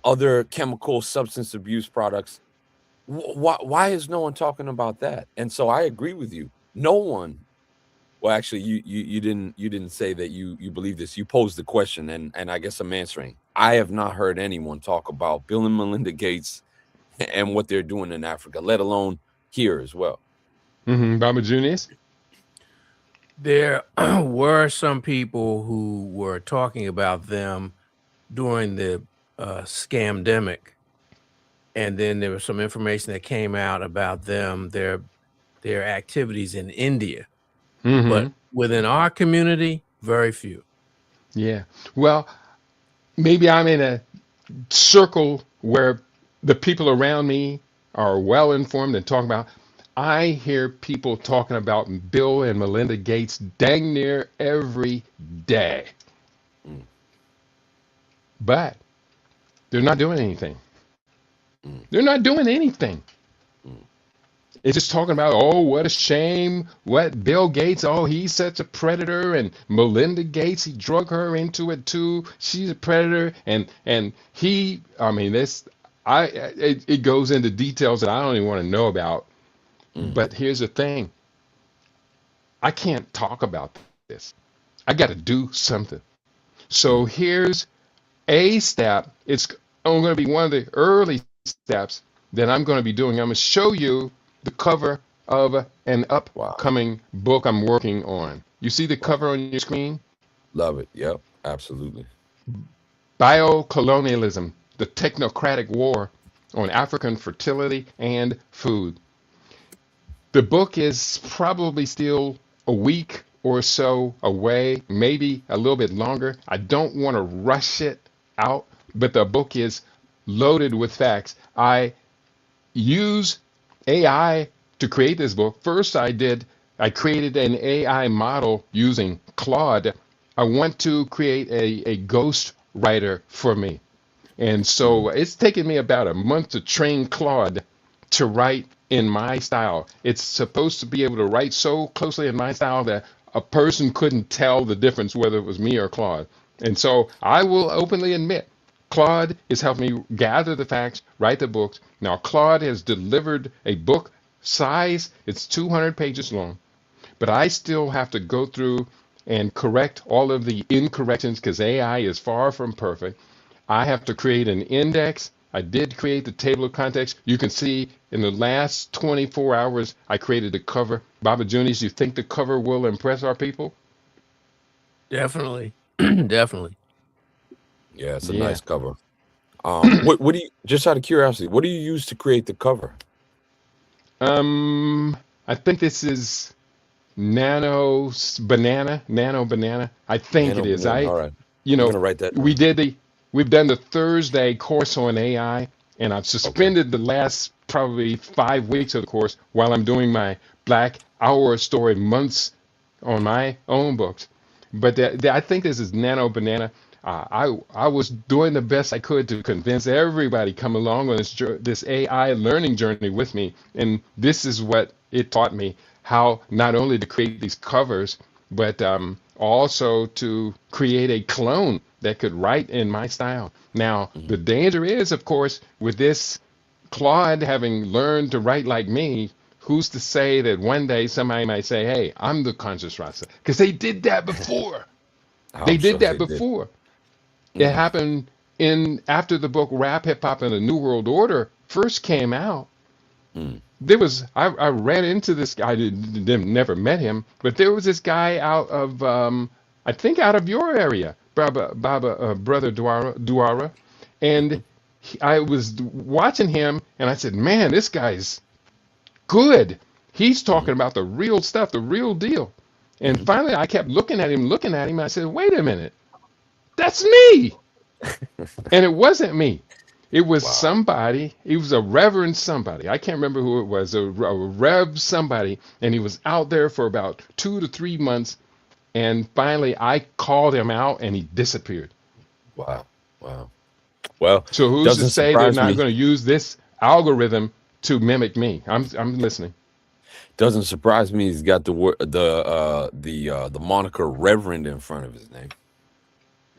other chemical substance abuse products. Why is no one talking about that? And so I agree with you. No one. Well, actually, you didn't say that you believe this. You posed the question, and I guess I'm answering. I have not heard anyone talk about Bill and Melinda Gates and what they're doing in Africa, let alone here as well. Mm-hmm. Baba Junius? There were some people who were talking about them during the scamdemic, and then there was some information that came out about them, their activities in India. Mm-hmm. But within our community, very few. Yeah. Well, maybe I'm in a circle where the people around me are well informed and talking about. I hear people talking about Bill and Melinda Gates dang near every day, Mm, but they're not doing anything. mm, They're not doing anything. mm, It's just talking about, oh, what a shame. What Bill Gates, oh, he's such a predator. And Melinda Gates, he drug her into it too. She's a predator. And he, I mean, it goes into details that I don't even want to know about. mm, But here's the thing. I can't talk about this. I got to do something. So mm. here's a step. It's going to be one of the early steps that I'm going to be doing. I'm going to show you the cover of an Wow. upcoming book I'm working on. You see the Wow. cover on your screen? Love it. Yep. Absolutely. Biocolonialism, the Technocratic War on African Fertility and Food. The book is probably still a week or so away, maybe a little bit longer. I don't want to rush it out, but the book is loaded with facts. I use AI to create this book. First, I created an AI model using Claude. I want to create a ghost writer for me. And Mm, so it's taken me about a month to train Claude to write in my style. It's supposed to be able to write so closely in my style that a person couldn't tell the difference whether it was me or Claude. And so I will openly admit, Claude is helping me gather the facts, write the books. Now, Claude has delivered a book size, it's 200 pages long, but I still have to go through and correct all of the incorrections because AI is far from perfect. I have to create an index. I did create the table of contents. You can see in the last 24 hours, I created the cover. Baba Juniors, you think the cover will impress our people? Definitely. Definitely. yeah, it's a Yeah. nice cover. What do you, just out of curiosity, what do you use to create the cover? I think this is nano banana. I think it Nano is. banana. All right. You I'm know, gonna write that we down. did the, we've done the Thursday course on AI, and I've Okay. suspended the last probably 5 weeks of the course while I'm doing my Black Hour Story months on my own books. But I think this is Nano Banana. I was doing the best I could to convince everybody come along on this AI learning journey with me, and this is what it taught me: how not only to create these covers, but also to create a clone that could write in my style. Now, the danger is, of course, with this Claude having learned to write like me, who's to say that one day somebody might say, hey, I'm the conscious Rasta? Because they did that before. They I'm did sure that they did. before. It happened in after the book Rap, Hip Hop, and the New World Order first came out. Mm. There was I ran into this guy. Never met him, but there was this guy out of I think out of your area, brother Duara, and I was watching him, and I said, "Man, this guy's good. He's Mm-hmm. talking about the real stuff, the real deal." And Mm-hmm. finally, I kept looking at him, And I said, "Wait a minute, that's me." And it wasn't me. It was Wow. somebody. It was a reverend somebody. I can't remember who it was. A rev somebody, and he was out there for about 2 to 3 months. And finally, I called him out, and he disappeared. Wow. Wow. Well, So who's to doesn't say they're surprise not me. going to use this algorithm to mimic me? I'm listening. Doesn't surprise me. He's got the word, the moniker Reverend in front of his name.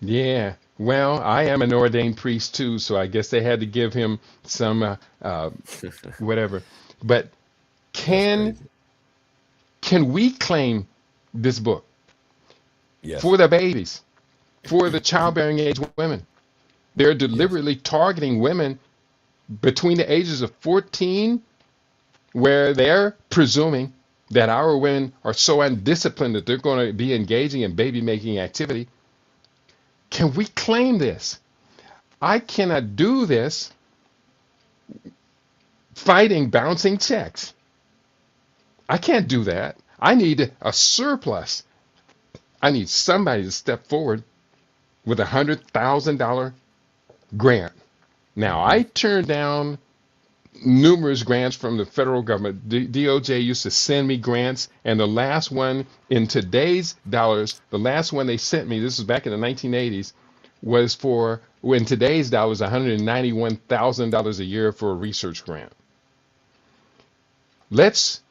Yeah. Well, I am an ordained priest too, so I guess they had to give him some whatever. But That's can crazy. can we claim this book Yes. for the babies, for the childbearing age women? They're Yes. deliberately targeting women between the ages of 14, where they're presuming that our women are so undisciplined that they're going to be engaging in baby making activity. Can we claim this? I cannot do this fighting bouncing checks. I can't do that. I need a surplus. I need somebody to step forward with $100,000 grant. Now, Mm-hmm. I turned down numerous grants from the federal government. DOJ used to send me grants, and the last one in today's dollars, the last one they sent me, this was back in the 1980s, was for, in today's dollars, $191,000 a year for a research grant. Let's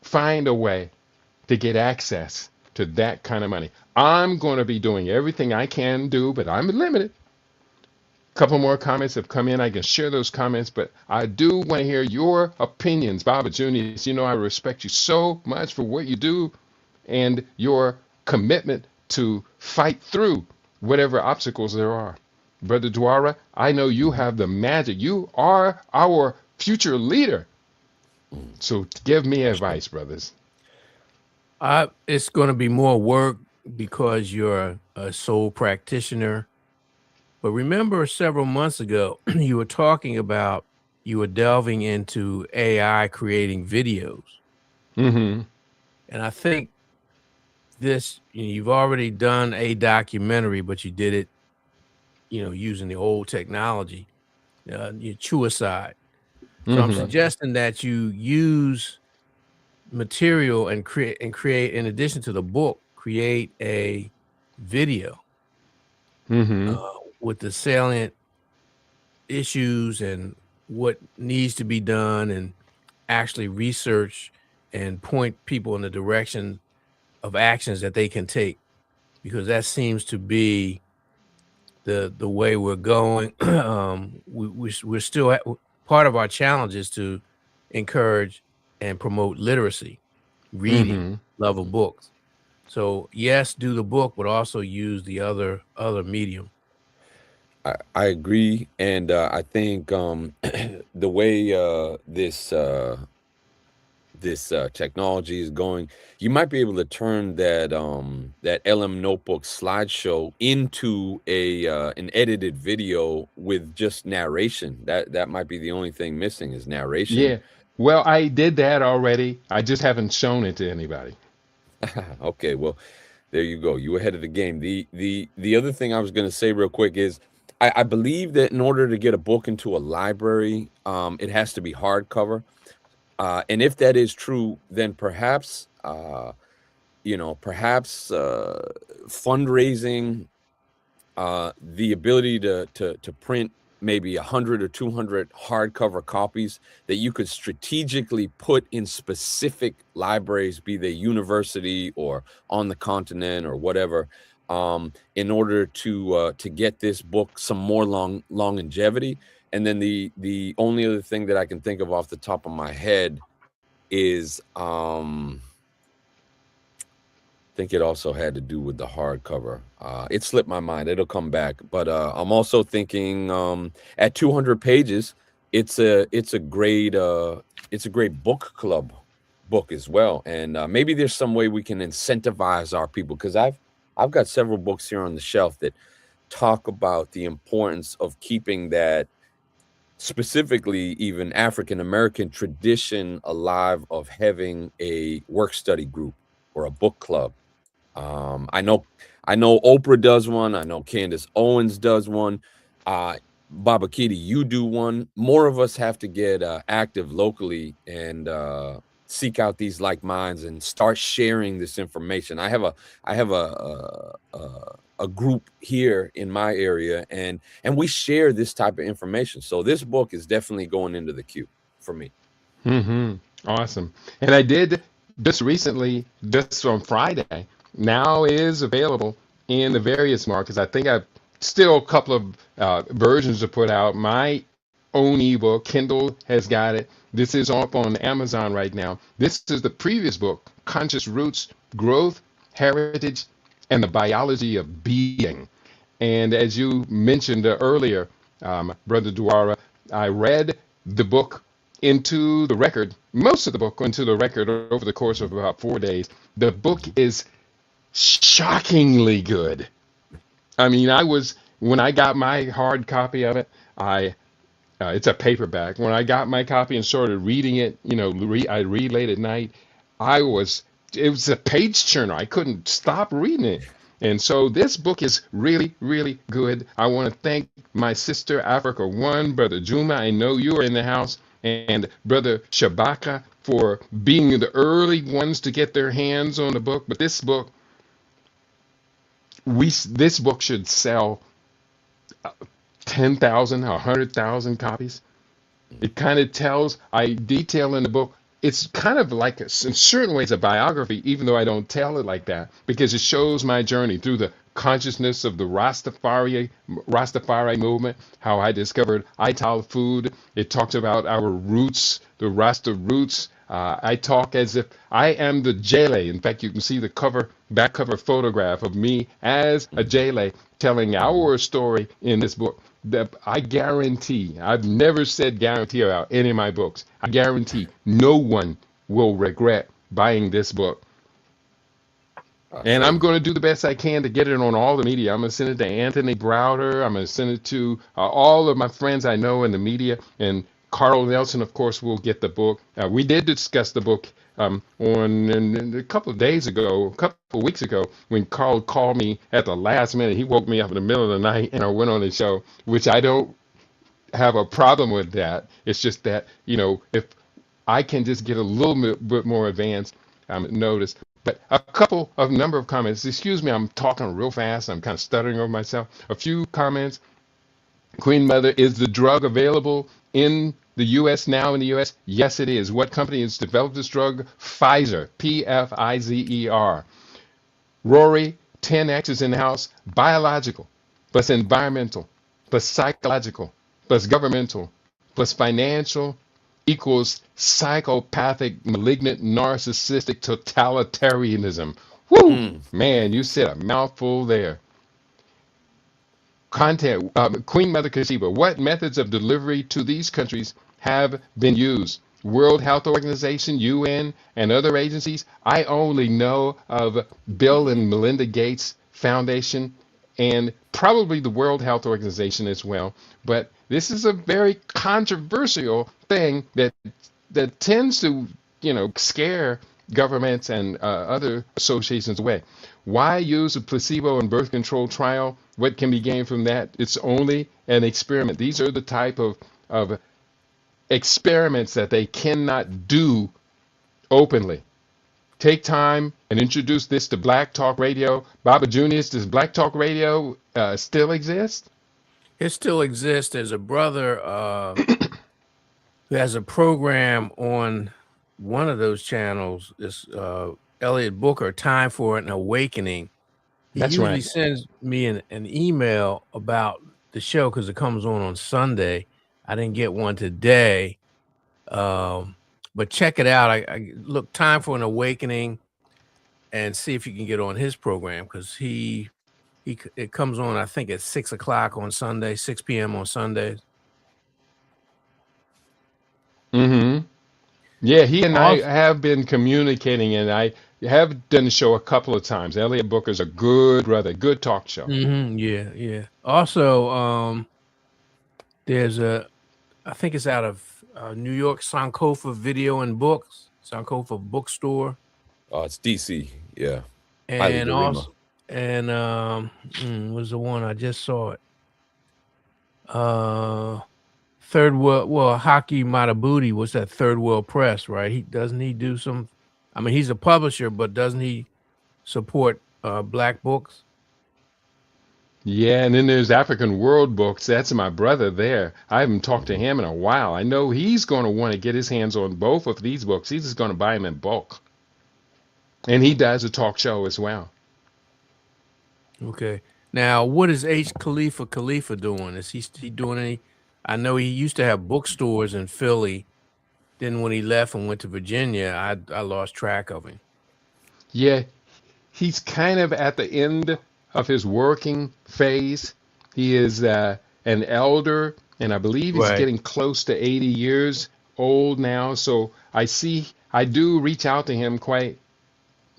find a way to get access to that kind of money. I'm going to be doing everything I can do, but I'm limited. A couple more comments have come in. I can share those comments, but I do want to hear your opinions. Baba Junius, you know I respect you so much for what you do and your commitment to fight through whatever obstacles there are. Brother Dwara, I know you Mm-hmm. have the magic. You are our future leader. Mm. So give me That's right. advice, brothers. It's going to be more work because you're a sole practitioner. But remember, several months ago, you were talking about you were delving into AI creating videos. Mm-hmm. And I think you've already done a documentary, but you did it, using the old technology, your Chuaside. So I'm Mm-hmm. suggesting that you use material and create, in addition to the book, create a video Mm-hmm. with the salient issues and what needs to be done, and actually research and point people in the direction of actions that they can take, because that seems to be the way we're going. We're still part of our challenge is to encourage and promote literacy, reading, Mm-hmm. love of books. So yes, do the book, but also use the other medium. I agree, and I think the way this technology is going, you might be able to turn that LM Notebook slideshow into a an edited video with just narration. That might be the only thing missing is narration. Yeah. Well, I did that already. I just haven't shown it to anybody. Okay, well, there you go. You ahead of the game. The other thing I was going to say real quick is I believe that in order to get a book into a library, it has to be hardcover. And if that is true, then perhaps fundraising, the ability to print maybe 100 or 200 hardcover copies that you could strategically put in specific libraries, be they university or on the continent or whatever, in order to get this book some more longevity. And then the only other thing that I can think of off the top of my head is I think it also had to do with the hardcover. It slipped my mind. It'll come back. But I'm also thinking at 200 pages, it's a great book club book as well. And maybe there's some way we can incentivize our people, because I've got several books here on the shelf that talk about the importance of keeping that, specifically even African American tradition alive, of having a work study group or a book club. I know Oprah does one. I know Candace Owens does one. Baba Kitty, you do one. More of us have to get active locally and seek out these like minds and start sharing this information. I have a group here in my area, and we share this type of information. So this book is definitely going into the queue for me. Awesome. And I did just recently, just on Friday, now is available in the various markets. I think I've still a couple of versions to put out. My own ebook, Kindle has got it. This is up on Amazon right now. This is the previous book, Conscious Roots, Growth, Heritage, and the Biology of Being. And as you mentioned earlier, Brother Dwara, I read the book into the record, most of the book into the record over the course of about 4 days. The book is shockingly good. I mean, when I got my hard copy of it, it's a paperback. When I got my copy and started reading it, I read late at night. It was a page turner. I couldn't stop reading it. And so this book is really, really good. I want to thank my sister Africa One, Brother Juma. I know you are in the house, and Brother Shabaka for being the early ones to get their hands on the book. But this book should sell 10,000, 100,000 copies. It kind of tells, I detail in the book, it's kind of like, in certain ways, a biography, even though I don't tell it like that, because it shows my journey through the consciousness of the Rastafari movement, how I discovered Ital food. It talks about our roots, the Rasta roots. I talk as if I am the Jele. In fact, you can see the back cover photograph of me as a Jele telling our story in this book. That I guarantee, I've never said guarantee about any of my books. I guarantee no one will regret buying this book. And I'm going to do the best I can to get it on all the media. I'm going to send it to Anthony Browder. I'm going to send it to all of my friends I know in the media. And Carl Nelson, of course, will get the book. We did discuss the book on a couple of weeks ago, when Carl called me at the last minute. He woke me up in the middle of the night, and I went on his show, which I don't have a problem with that. It's just that, if I can just get a little bit more advanced notice. But a number of comments. Excuse me, I'm talking real fast. I'm kind of stuttering over myself. A few comments. Queen Mother, is the drug available in the U.S. now in the U.S.? Yes, it is. What company has developed this drug? Pfizer, Pfizer. Rory, 10X is in the house. Biological, plus environmental, plus psychological, plus governmental, plus financial equals psychopathic, malignant, narcissistic totalitarianism. Woo! Man, you said a mouthful there. Content, Queen Mother Kasiba, what methods of delivery to these countries have been used? World Health Organization, UN, and other agencies? I only know of Bill and Melinda Gates Foundation and probably the World Health Organization as well. But this is a very controversial thing that tends to, scare governments and other associations away. Why use a placebo and birth control trial? What can be gained from that? It's only an experiment. These are the type of experiments that they cannot do openly. Take time and introduce this to Black Talk Radio. Baba Junius, does Black Talk Radio still exist? It still exists. There's a brother who has a program on one of those channels. This Elliot Booker, Time for an Awakening. He That's usually right. sends me an email about the show because it comes on Sunday. I didn't get one today, but check it out. I look, Time for an Awakening, and see if you can get on his program, because it comes on, I think, at 6 o'clock on Sunday, 6 p.m. on Sundays. Mm-hmm. Yeah, he and I Also, have been communicating, and I have done the show a couple of times. Elliot Booker's a good brother, good talk show. yeah. Also, there's I think it's out of New York, Sankofa Video and Books, Sankofa Bookstore, It's DC. Yeah. Highly and Garima. also, and was the one I just saw it. Third World, well, Hockey Matabuti was that Third World Press, right? Doesn't he do some? I mean, he's a publisher, but doesn't he support black books? Yeah, and then there's African World Books. That's my brother there. I haven't talked to him in a while. I know he's going to want to get his hands on both of these books. He's just going to buy them in bulk. And he does a talk show as well. Okay. Now, what is H. Khalifa doing? Is he doing any? I know he used to have bookstores in Philly. Then when he left and went to Virginia, I lost track of him. Yeah, he's kind of at the end of his working phase. He is an elder, and I believe he's Right. getting close to 80 years old now. So I do reach out to him quite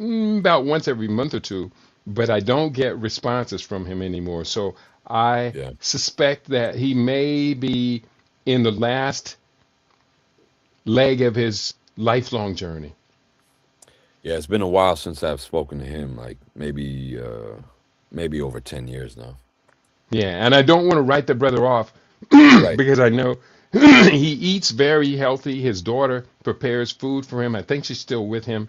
about once every month or two, but I don't get responses from him anymore. So I Yeah. suspect that he may be in the last leg of his lifelong journey. Yeah, it's been a while since I've spoken to him, like maybe over 10 years now. Yeah, and I don't want to write the brother off Right. because I know he eats very healthy. His daughter prepares food for him. I think she's still with him.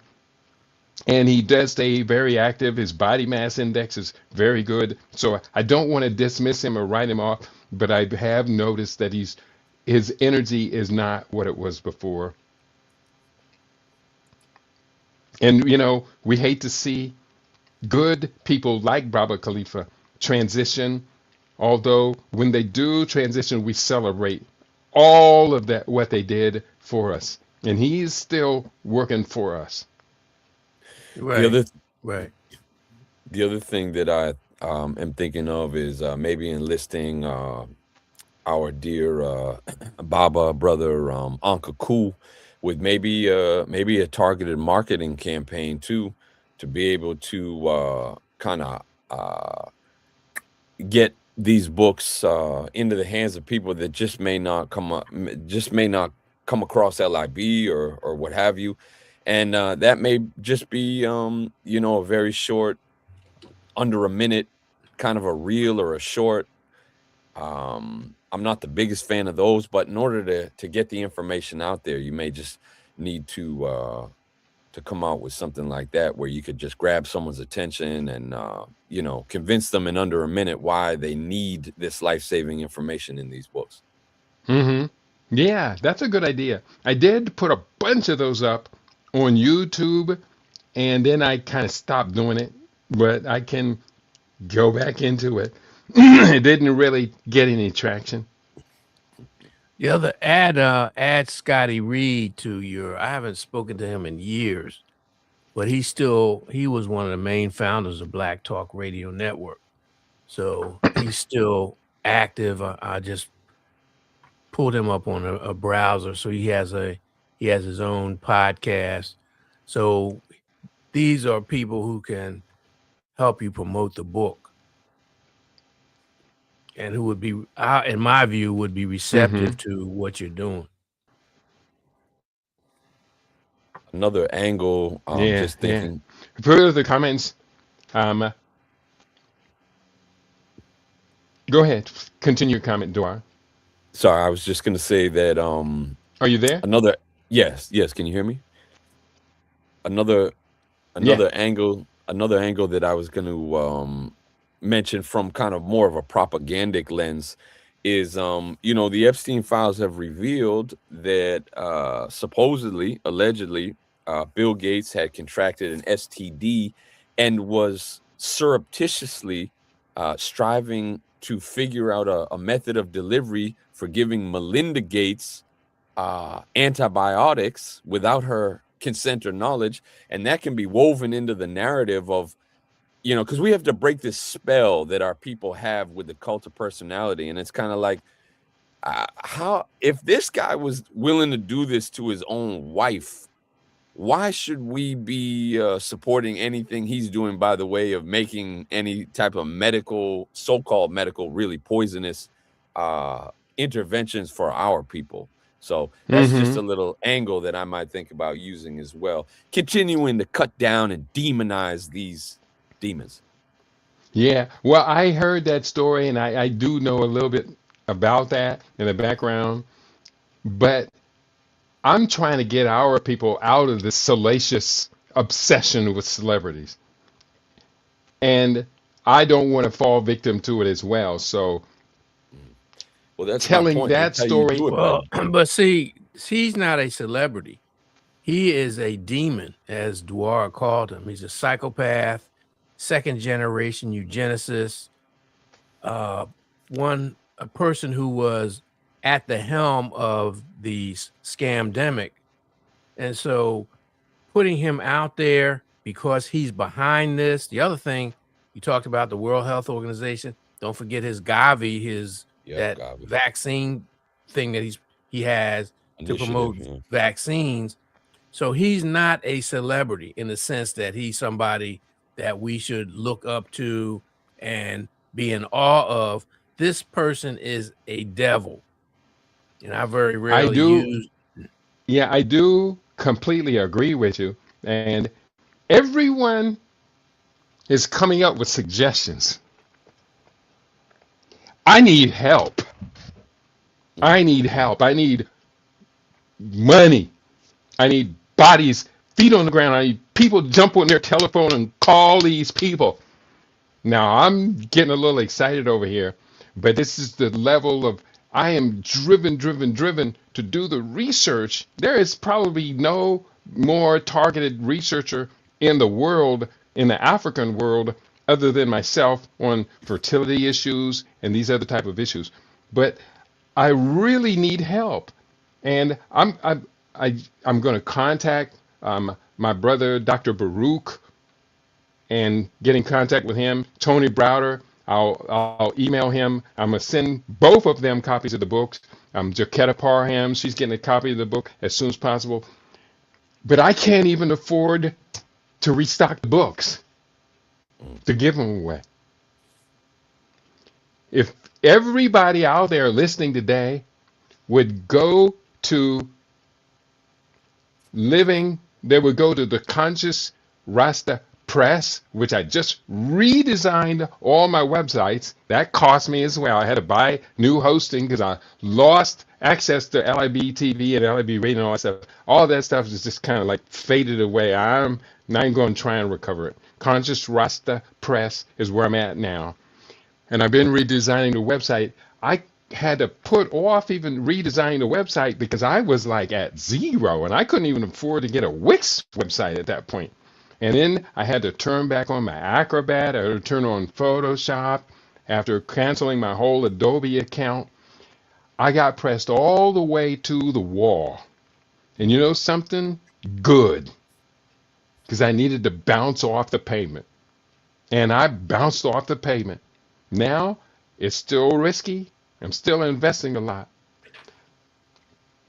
And he does stay very active. His body mass index is very good. So I don't want to dismiss him or write him off, but I have noticed that his energy is not what it was before. And we hate to see good people like Baba Khalifa transition. Although when they do transition, we celebrate all of that, what they did for us. And he's still working for us. The Right. other Right. the other thing that I am thinking of is maybe enlisting our dear Baba brother Uncle Cool with maybe a targeted marketing campaign too, to be able to kind of get these books into the hands of people that just may not come across LIB or what have you, and that may just be a very short, under a minute, kind of a reel or a short. I'm not the biggest fan of those, but in order to get the information out there, you may just need to come out with something like that, where you could just grab someone's attention and convince them in under a minute why they need this life-saving information in these books. Hmm. Yeah, that's a good idea. I did put a bunch of those up on YouTube, and then I kind of stopped doing it, but I can go back into it. It didn't really get any traction. The other add Scotty Reed to your. I haven't spoken to him in years, but he was one of the main founders of Black Talk Radio Network. So he's still active. I just pulled him up on a browser. So he has his own podcast. So these are people who can help you promote the book, and who would be, in my view, would be receptive to what you're doing. Another angle, Yeah, just yeah. thinking. Further comments. Go ahead. Continue your comment, Dwar. Sorry, I was just going to say that. Are you there? Yes. Can you hear me? Another Yeah. angle that I was going to mention from kind of more of a propagandic lens is, the Epstein files have revealed that supposedly, allegedly, Bill Gates had contracted an STD and was surreptitiously striving to figure out a method of delivery for giving Melinda Gates antibiotics without her consent or knowledge. And that can be woven into the narrative of, because we have to break this spell that our people have with the cult of personality. And it's kind of like, how, if this guy was willing to do this to his own wife, why should we be supporting anything he's doing by the way of making any type of medical, so-called medical, really poisonous interventions for our people? So that's just a little angle that I might think about using as well, continuing to cut down and demonize these demons. Yeah, well, I heard that story, and I do know a little bit about that in the background, but I'm trying to get our people out of this salacious obsession with celebrities. And I don't want to fall victim to it as well. So Well, that's my telling point. that That's how you story, do it, Well, buddy. but see, he's not a celebrity. He is a demon, as Dwar called him. He's a psychopath, second generation eugenicist, a person who was at the helm of the scamdemic. And so putting him out there because he's behind this. The other thing, you talked about the World Health Organization. Don't forget his Gavi, that Gavi. vaccine thing that he has to promote Initiative, yeah. vaccines. So he's not a celebrity in the sense that he's somebody that we should look up to and be in awe of. This person is a devil. And I very I rarely do, use. yeah, I do completely agree with you. And everyone is coming up with suggestions. I need help. I need help. I need money. I need bodies, feet on the ground. I need people to jump on their telephone and call these people. Now, I'm getting a little excited over here, but this is the level of I am driven to do the research. There is probably no more targeted researcher in the world, in the African world, other than myself on fertility issues and these other type of issues. But I really need help, and I'm going to contact my brother, Dr. Baruch, and get in contact with him. Tony Browder, I'll email him. I'm gonna send both of them copies of the books. Jaquetta Parham, she's getting a copy of the book as soon as possible. But I can't even afford to restock the books to give them away. If everybody out there listening today would go to they would go to the Conscious Rasta Press, which I just redesigned all my websites. That cost me as well. I had to buy new hosting because I lost access to LIB TV and LIB radio and all that stuff. All that stuff is just kind of like faded away. I'm not going to try and recover it. Conscious Rasta Press is where I'm at now. And I've been redesigning the website. I had to put off even redesigning the website because I was like at zero and I couldn't even afford to get a Wix website at that point. And then I had to turn back on my Acrobat. I had to turn on Photoshop. After canceling my whole Adobe account, I got pressed all the way to the wall. And you know something? Good. Because I needed to bounce off the pavement. And I bounced off the pavement. Now, it's still risky. I'm still investing a lot.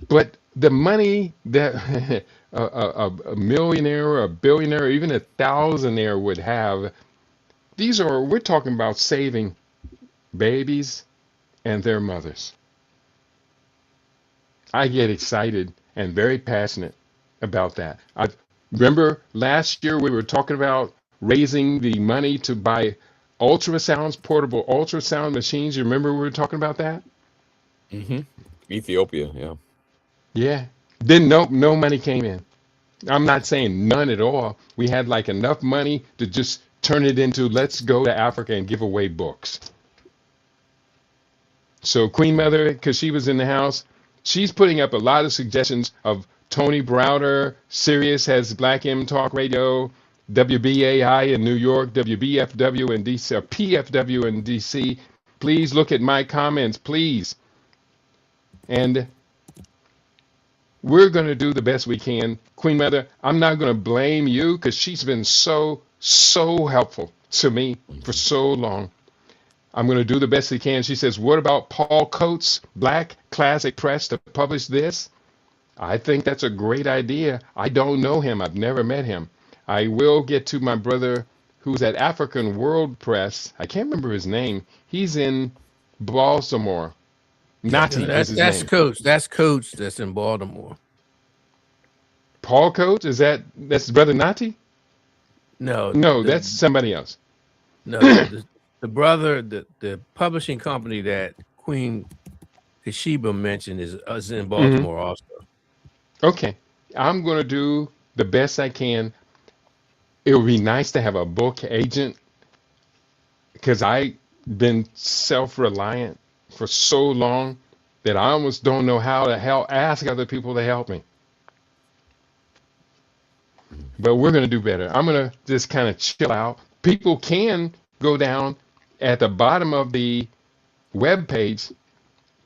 But the money that a millionaire or a billionaire or even a thousandaire would have, we're talking about saving babies and their mothers. I get excited and very passionate about that. I remember last year we were talking about raising the money to buy ultrasounds, portable ultrasound machines. You remember we were talking about that? Mm-hmm. Ethiopia, yeah. Yeah. Then no money came in. I'm not saying none at all. We had like enough money to just turn it into let's go to Africa and give away books. So Queen Mother, because she was in the house, she's putting up a lot of suggestions of Tony Browder. Sirius has Black M Talk Radio, WBAI in New York, WBFW in DC, or PFW in DC. Please look at my comments, please. And we're going to do the best we can. Queen Mother, I'm not going to blame you because she's been so helpful to me for so long. I'm going to do the best we can. She says, what about Paul Coates' Black Classic Press to publish this? I think that's a great idea. I don't know him. I've never met him. I will get to my brother who's at African World Press. I can't remember his name. He's in Baltimore. Nati is his That's name. Coach. That's Coach that's in Baltimore. Paul Coates? That's Brother Nati? No, That's somebody else. No, the brother, the publishing company that Queen Sheba mentioned is in Baltimore also. Okay. I'm going to do the best I can. It would be nice to have a book agent because I've been self-reliant for so long that I almost don't know how to ask other people to help me. But we're going to do better. I'm going to just kind of chill out. People can go down at the bottom of the web page,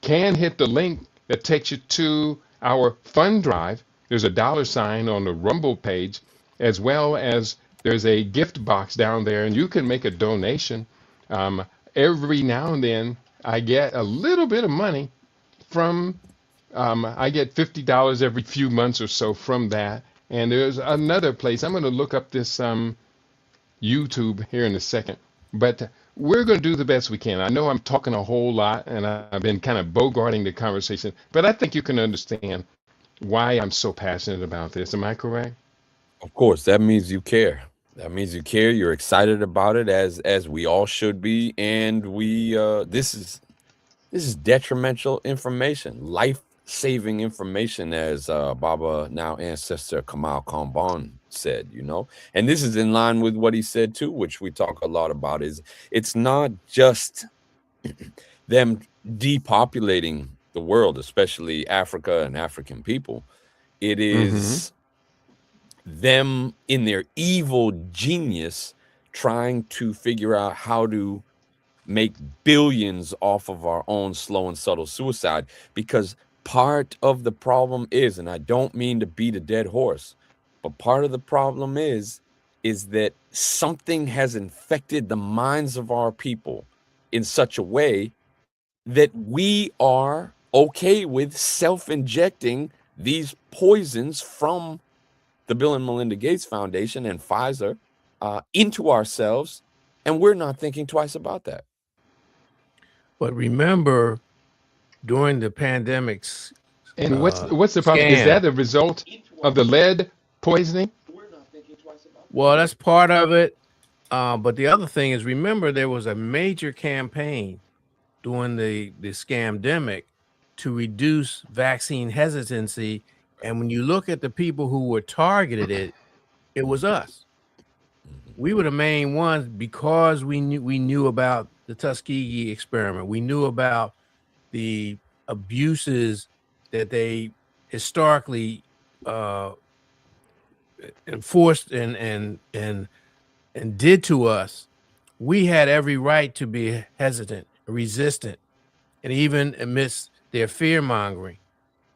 can hit the link that takes you to our fund drive. There's a $ on the Rumble page, as well as there's a gift box down there, and you can make a donation. Every now and then, I get a little bit of money from, I get $50 every few months or so from that. And there's another place. I'm going to look up this YouTube here in a second. But we're going to do the best we can. I know I'm talking a whole lot, and I've been kind of bogarting the conversation, but I think you can understand why I'm so passionate about this. Am I correct? Of course, that means you care. That means you care. You're excited about it, as we all should be. And we this is detrimental information, life-saving information, as Baba, now ancestor Kamal Kamban said, and this is in line with what he said too, which we talk a lot about. Is it's not just them depopulating the world, especially Africa and African people. It is them in their evil genius trying to figure out how to make billions off of our own slow and subtle suicide. Because part of the problem is, and I don't mean to beat a dead horse, but part of the problem is that something has infected the minds of our people in such a way that we are okay with self-injecting these poisons from the Bill and Melinda Gates Foundation and Pfizer into ourselves, and we're not thinking twice about that. But remember, during the pandemics, and what's the problem? Is that a result of the lead poisoning? Well, that's part of it. But the other thing is, remember, there was a major campaign during the scamdemic to reduce vaccine hesitancy. And when you look at the people who were targeted, it was us. We were the main ones because we knew about the Tuskegee experiment. We knew about the abuses that they historically enforced and did to us. We had every right to be hesitant, resistant, and even amidst their fear mongering.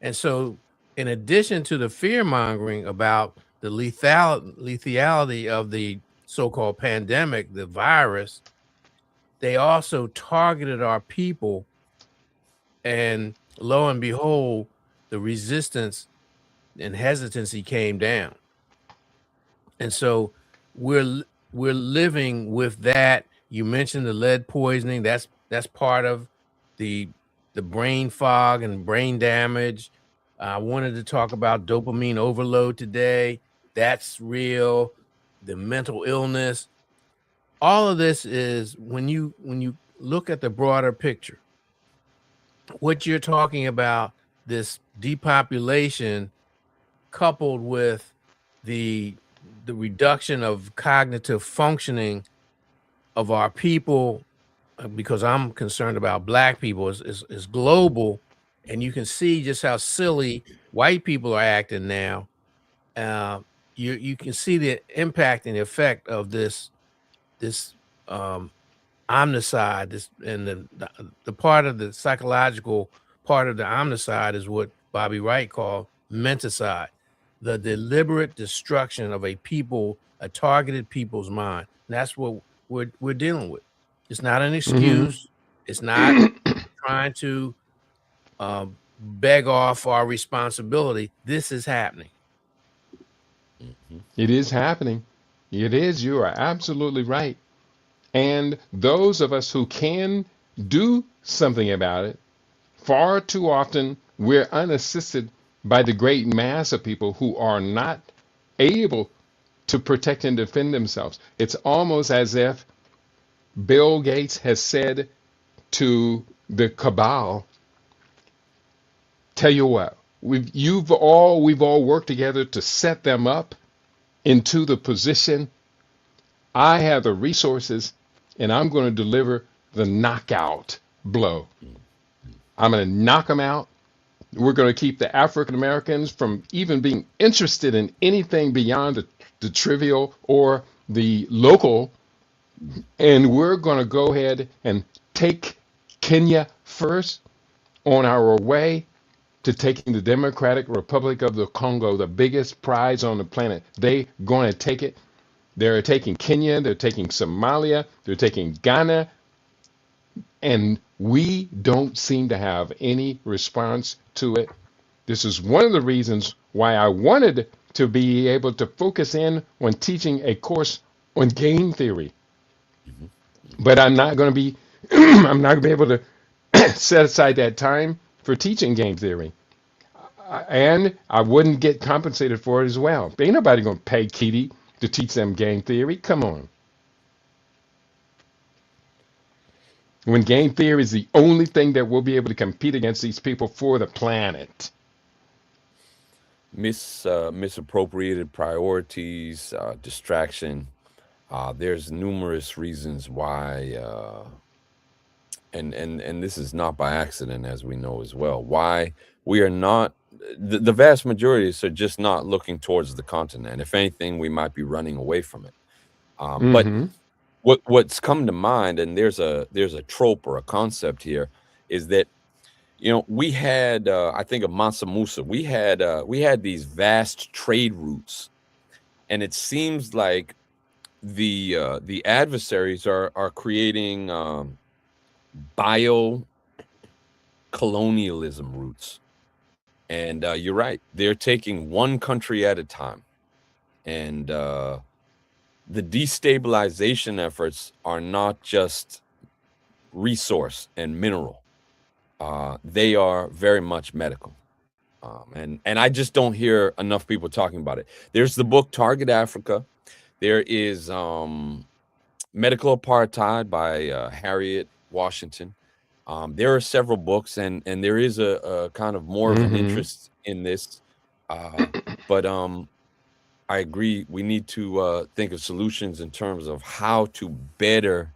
And so, in addition to the fear mongering about the lethality of the so-called pandemic, the virus, they also targeted our people. And lo and behold, the resistance and hesitancy came down. And so we're living with that. You mentioned the lead poisoning. That's part of the brain fog and brain damage. I wanted to talk about dopamine overload today. That's real. The mental illness. All of this is when you look at the broader picture, what you're talking about, this depopulation coupled with the reduction of cognitive functioning of our people because I'm concerned about black people, is global, and you can see just how silly white people are acting now. Uh, you can see the impact and the effect of this um, omnicide. This and the part of the psychological part of the omnicide is what Bobby Wright called menticide, the deliberate destruction of a people, a targeted people's mind. And that's what we're dealing with. It's not an Hmm. excuse. It's not trying to beg off our responsibility. This is happening. Mhm. It is happening. It is. You are absolutely right. And those of us who can do something about it, far too often we're unassisted by the great mass of people who are not able to protect and defend themselves. It's almost as if Bill Gates has said to the cabal, tell you what, we've all worked together to set them up into the position. I have the resources and I'm going to deliver the knockout blow. I'm going to knock them out. We're going to keep the African Americans from even being interested in anything beyond the trivial or the local. And we're going to go ahead and take Kenya first on our way to taking the Democratic Republic of the Congo, the biggest prize on the planet. They're going to take it. They're taking Kenya, they're taking Somalia, they're taking Ghana, and we don't seem to have any response to it. This is one of the reasons why I wanted to be able to focus in on teaching a course on game theory. Mhm. But I'm not going to be I'm not going to be able to set aside that time for teaching game theory. And I wouldn't get compensated for it as well. Ain't nobody going to pay Kitty to teach them game theory. Come on. When game theory is the only thing that will be able to compete against these people for the planet. Misappropriated priorities, distraction. There's numerous reasons why, and this is not by accident, as we know as well. Why we are not the vast majority are just not looking towards the continent. If anything, we might be running away from it. But Mm-hmm. what's come to mind, and there's a trope or a concept here, is that we had I think of Mansa Musa. We had these vast trade routes, and it seems like the adversaries are creating bio colonialism routes. And you're right, they're taking one country at a time, and the destabilization efforts are not just resource and mineral. They are very much medical. And I just don't hear enough people talking about it. There's the book Target Africa. There is Medical Apartheid by Harriet Washington. There are several books, and there is a kind of more of an Mm-hmm. interest in this. But I agree. We need to think of solutions in terms of how to better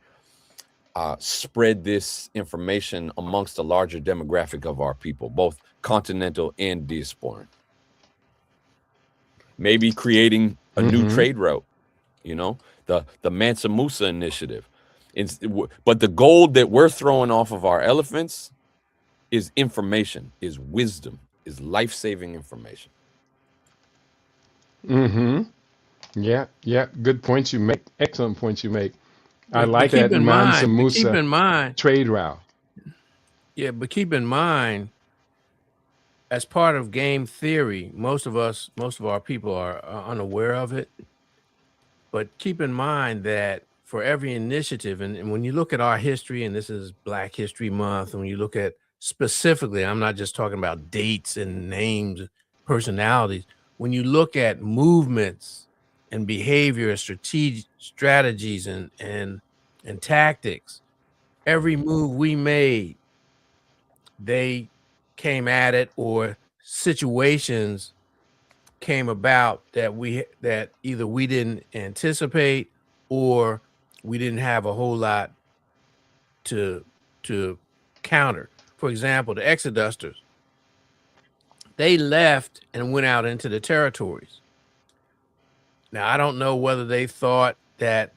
spread this information amongst the larger demographic of our people, both continental and diasporan. Maybe creating a new Mm-hmm. trade route, the Mansa Musa initiative. But the gold that we're throwing off of our elephants is information, is wisdom, is life-saving information. Mm-hmm. Yeah, yeah. Good points you make. Excellent points you make. I But like that Mansa Musa trade route. keep in mind, as part of game theory, most of our people are unaware of it. But keep in mind that for every initiative, and when you look at our history, and this is Black History Month, and when you look at specifically, I'm not just talking about dates and names, personalities. When you look at movements and behavior, strategies, and tactics, every move we made, they came at it, or situations came about that either we didn't anticipate, or we didn't have a whole lot to counter. For example, the Exodusters, they left and went out into the territories. Now, I don't know whether they thought that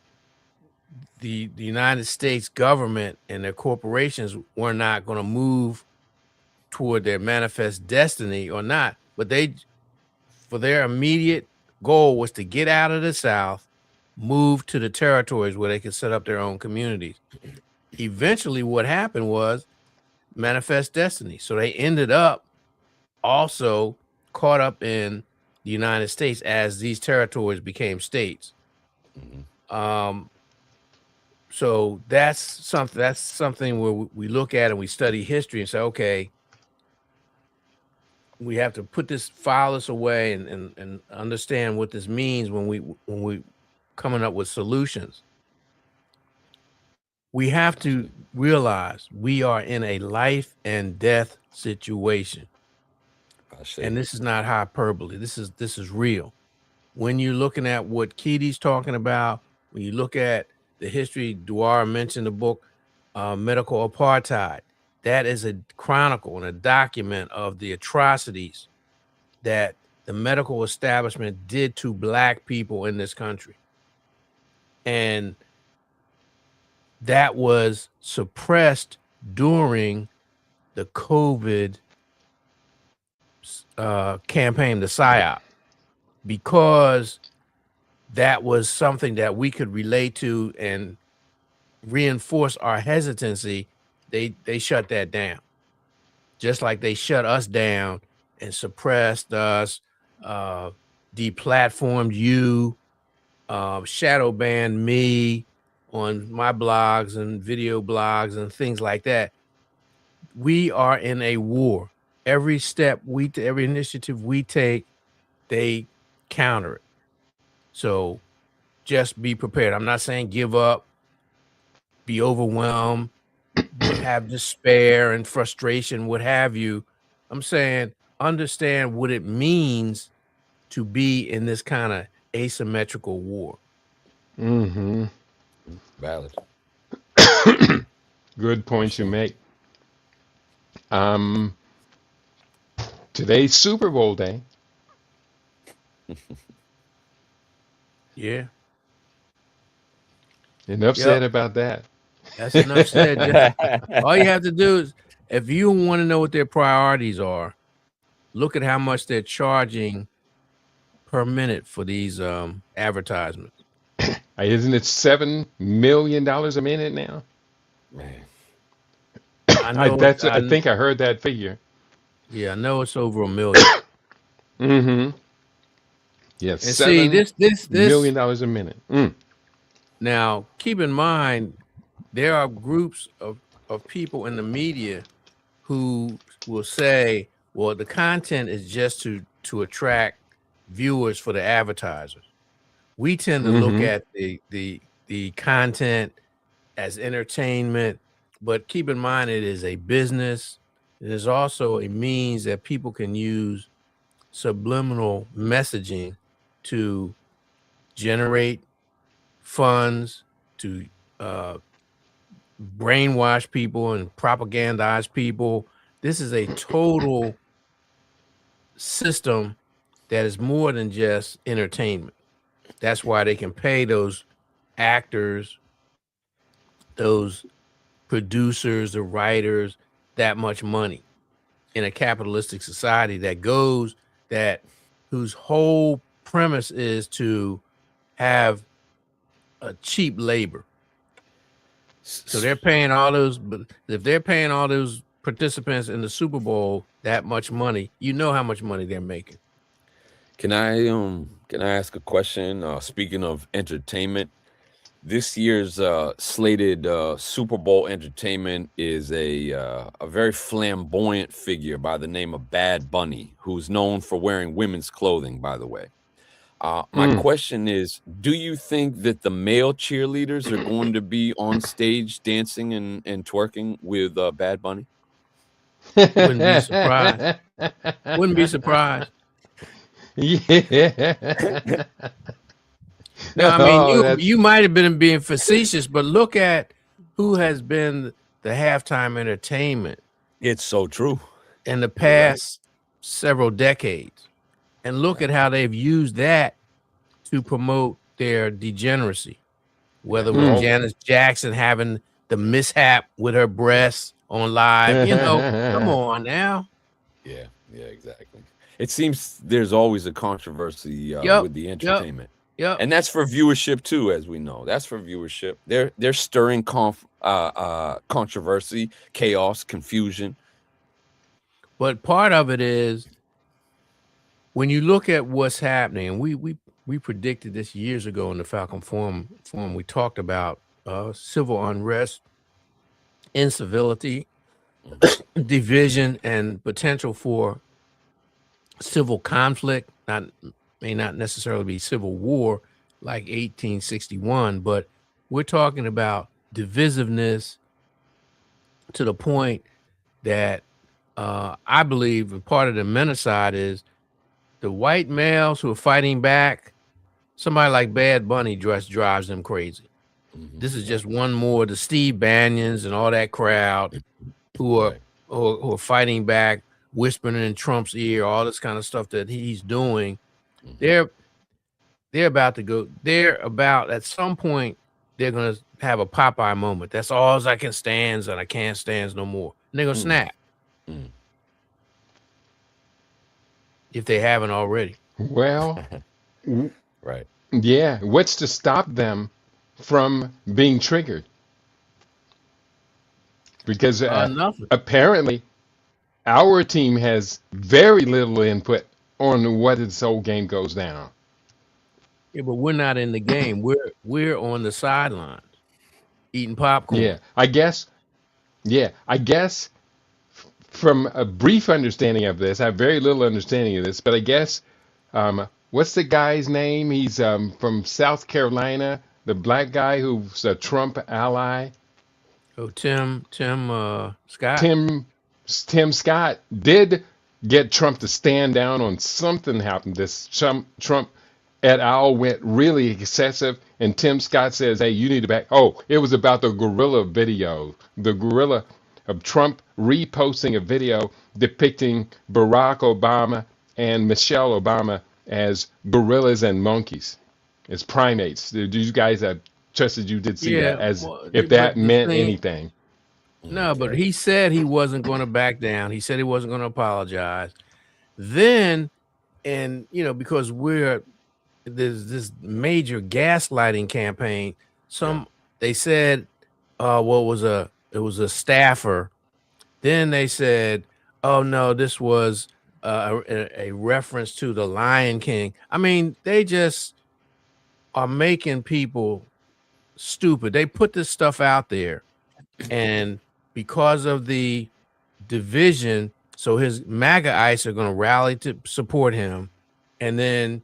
the United States government and their corporations were not going to move toward their manifest destiny or not, but for their immediate goal was to get out of the South, move to the territories where they could set up their own communities. Eventually, what happened was manifest destiny. So they ended up also caught up in the United States as these territories became states. So that's something where we look at and we study history and say, okay, we have to file this away and understand what this means when we coming up with solutions. We have to realize we are in a life and death situation. And this is not hyperbole. This is real. When you're looking at what Keaty's talking about, when you look at the history, Dwyer mentioned the book, Medical Apartheid. That is a chronicle and a document of the atrocities that the medical establishment did to Black people in this country. And that was suppressed during the COVID campaign, the PSYOP, because that was something that we could relate to and reinforce our hesitancy. They shut that down, just like they shut us down and suppressed us, deplatformed you, shadow banned me on my blogs and video blogs and things like that. We are in a war. Every step every initiative we take, they counter it. So just be prepared. I'm not saying give up, be overwhelmed, have despair and frustration, what have you. I'm saying understand what it means to be in this kind of asymmetrical war. Mm-hmm. Valid. Good points you make. Today's Super Bowl day. Yeah. Enough said about that. That's enough said, John. All you have to do is, if you want to know what their priorities are, look at how much they're charging per minute for these advertisements. Isn't it $7 million a minute now? Man. I think I heard that figure. Yeah, I know it's over $1 million. Mm-hmm. Yes. And see, this $7 million a minute. Now, keep in mind, there are groups of people in the media who will say, well, the content is just to attract viewers for the advertisers. We tend to look at the content as entertainment, but keep in mind it is a business. It is also a means that people can use subliminal messaging to generate funds, to brainwash people and propagandize people. This is a total system that is more than just entertainment. That's why they can pay those actors, those producers, the writers, that much money in a capitalistic society whose whole premise is to have a cheap labor. So they're paying all those, but if they're paying all those participants in the Super Bowl that much money, you know how much money they're making. Can I ask a question? Speaking of entertainment, this year's slated Super Bowl entertainment is a very flamboyant figure by the name of Bad Bunny, who's known for wearing women's clothing, by the way. My question is, do you think that the male cheerleaders are going to be on stage dancing and twerking with Bad Bunny? Wouldn't be surprised. Wouldn't be surprised. Yeah. Now, I mean, you might have been being facetious, but look at who has been the halftime entertainment It's so true. in the You're right. past several decades. And look at how they've used that to promote their degeneracy, whether it was Hmm. Janet Jackson having the mishap with her breasts on live. Come on now. Yeah, exactly. It seems there's always a controversy Yep, with the yep, entertainment. yep. And that's for viewership too, as we know. That's for viewership. They're stirring controversy, chaos, confusion. But part of it is when you look at what's happening, and we predicted this years ago in the Falcon Forum. We talked about civil unrest, incivility, division, and potential for civil conflict. May not necessarily be civil war like 1861, but we're talking about divisiveness to the point that I believe part of the menticide is the white males who are fighting back. Somebody like Bad Bunny just drives them crazy. This is just one more, the Steve Bannons and all that crowd who are fighting back, whispering in Trump's ear, all this kind of stuff that he's doing. They're about to go. They're about at some point they're gonna have a Popeye moment. That's all I can stand, and I can't stand no more. And they're gonna snap if they haven't already. Well, Right. yeah. What's to stop them from being triggered? Because Nothing. apparently our team has very little input on what this whole game goes down. Yeah, but we're not in the game. We're on the sidelines eating popcorn. Yeah, I guess. Yeah, I guess from a brief understanding of this, I have very little understanding of this, but I guess what's the guy's name? He's from South Carolina, the black guy who's a Trump ally. Oh, Tim Scott. Tim Scott did get Trump to stand down on something happened. This Trump et al. Went really excessive, and Tim Scott says, "Hey, you need to back." Oh, it was about the gorilla video, the gorilla of Trump reposting a video depicting Barack Obama and Michelle Obama as gorillas and monkeys, as primates. Did you guys? I trusted you did see that as if that meant anything. No, but he said he wasn't going to back down. He said he wasn't going to apologize. Then, and because there's this major gaslighting campaign. They said, it was a staffer. Then they said, oh no, this was a reference to the Lion King. I mean, they just are making people stupid. They put this stuff out there, and because of the division, so his MAGA ice are going to rally to support him, and then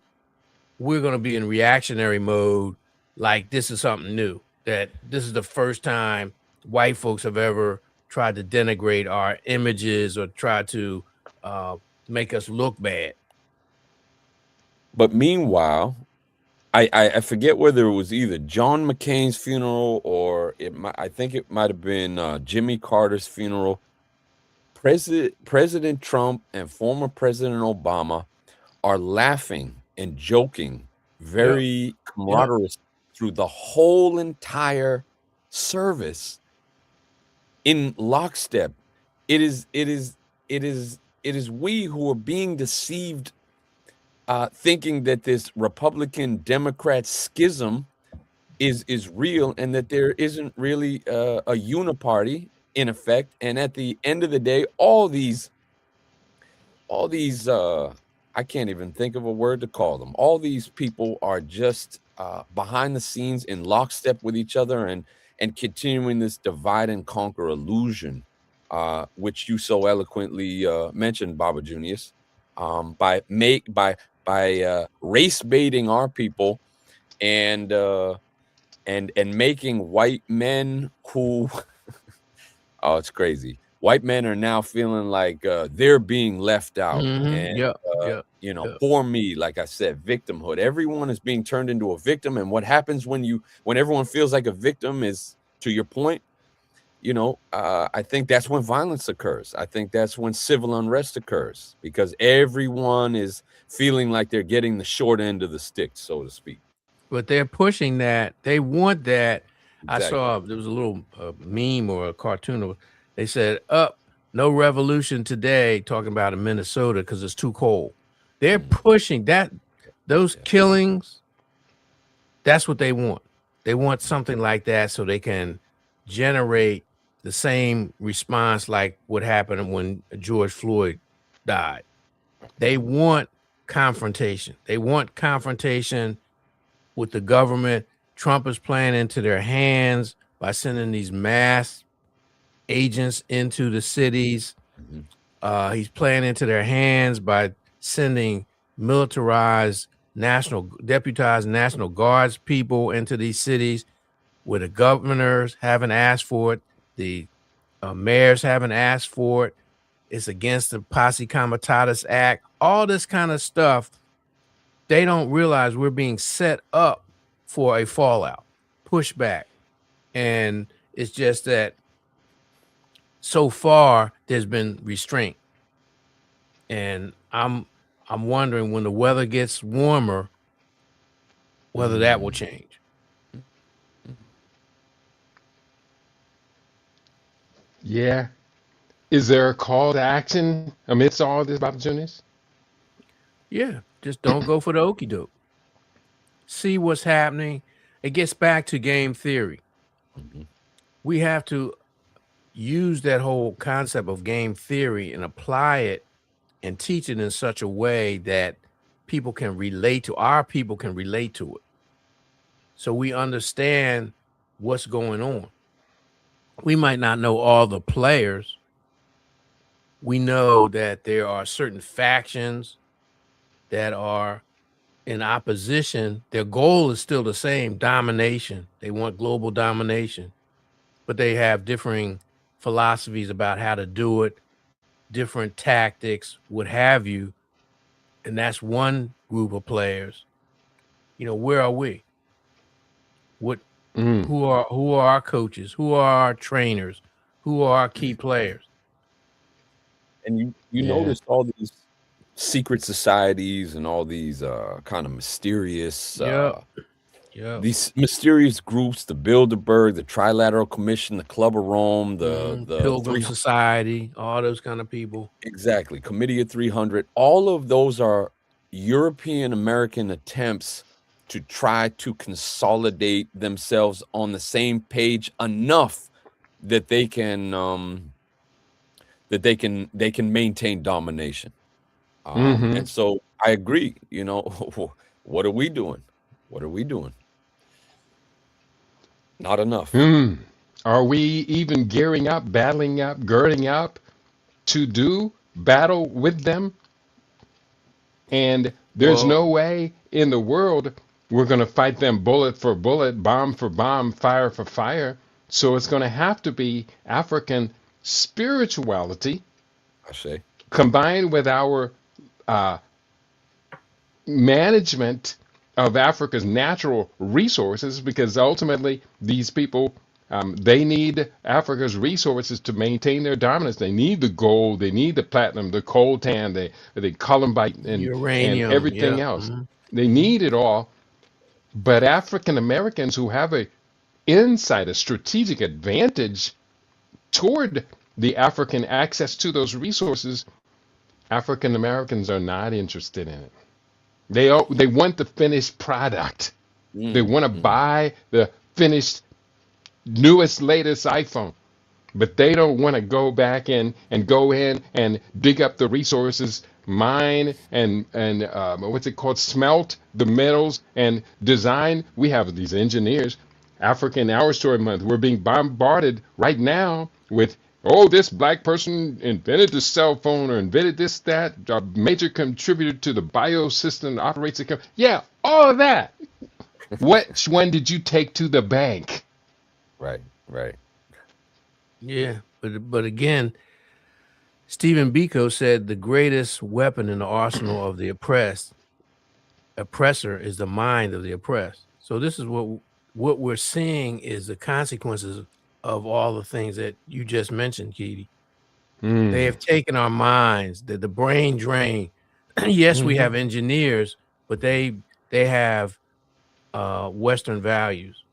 we're going to be in reactionary mode, like this is something new, that this is the first time white folks have ever tried to denigrate our images or try to make us look bad. But meanwhile, I forget whether it was either John McCain's funeral or I think it might have been Jimmy Carter's funeral. President Trump and former President Obama are laughing and joking, very camaraderie through the whole entire service in lockstep. It is we who are being deceived, thinking that this Republican Democrat schism is real and that there isn't really a uniparty in effect. And at the end of the day, all these I can't even think of a word to call them. All these people are just behind the scenes in lockstep with each other and continuing this divide and conquer illusion, which you so eloquently mentioned, Baba Junius, by race baiting our people and making white men who oh, it's crazy. White men are now feeling like they're being left out. Poor me, like I said, victimhood. Everyone is being turned into a victim. And what happens when everyone feels like a victim is, to your point, I think that's when violence occurs. I think that's when civil unrest occurs, because everyone is feeling like they're getting the short end of the stick, so to speak. But they're pushing that. They want that. I Exactly. saw there was a little meme or a cartoon. They said, "Up, no revolution today." Talking about in Minnesota because it's too cold. They're pushing that. Those killings. That's what they want. They want something like that so they can generate the same response like what happened when George Floyd died. They want confrontation. They want confrontation with the government. Trump is playing into their hands by sending these mass agents into the cities. He's playing into their hands by sending militarized deputized National Guards people into these cities where the governors haven't asked for it. The mayors haven't asked for it. It's against the Posse Comitatus Act. All this kind of stuff. They don't realize we're being set up for a fallout, pushback. And it's just that so far there's been restraint. And I'm wondering when the weather gets warmer, whether that will change. Yeah. Is there a call to action amidst all this opportunities? Yeah, just don't go for the okie doke. See what's happening. It gets back to game theory. We have to use that whole concept of game theory and apply it and teach it in such a way that people can relate to, our people can relate to it. So we understand what's going on. We might not know all the players. We know that there are certain factions that are in opposition. Their goal is still the same, domination. They want global domination, but they have differing philosophies about how to do it, different tactics, what have you. And that's one group of players. Where are we? Who are our coaches? Who are our trainers? Who are our key players? And you Yeah. notice all these secret societies and all these kind of mysterious these mysterious groups, the Bilderberg, the Trilateral Commission, the Club of Rome, the Pilgrim Society, all those kind of people. Exactly. Committee of 300. All of those are European American attempts to try to consolidate themselves on the same page enough that they can maintain domination. And so I agree, what are we doing? What are we doing? Not enough. Are we even gearing up, battling up, girding up to do battle with them? And there's no way in the world we're going to fight them bullet for bullet, bomb for bomb, fire for fire. So it's going to have to be African spirituality, I say, combined with our management of Africa's natural resources, because ultimately these people, they need Africa's resources to maintain their dominance. They need the gold, they need the platinum, the coltan, the columbite, and uranium, everything else. They need it all. But African Americans who have a insight, a strategic advantage toward the African access to those resources, African Americans are not interested in it. They want the finished product. They want to buy the finished, newest, latest iPhone, but they don't want to go back in and dig up the resources, mine and what's it called, smelt the metals and design. We have these engineers. African Our Story Month. We're being bombarded right now with, oh, this black person invented the cell phone or invented this, that, a major contributor to the biosystem that operates the yeah, all of that. Which one did you take to the bank? Right. Yeah, but again, Stephen Biko said the greatest weapon in the arsenal of the oppressor is the mind of the oppressed. So this is what we're seeing is the consequences of all the things that you just mentioned, Keedy. They Mm. have taken our minds, the brain drain. Yes, we have engineers, but they have Western values.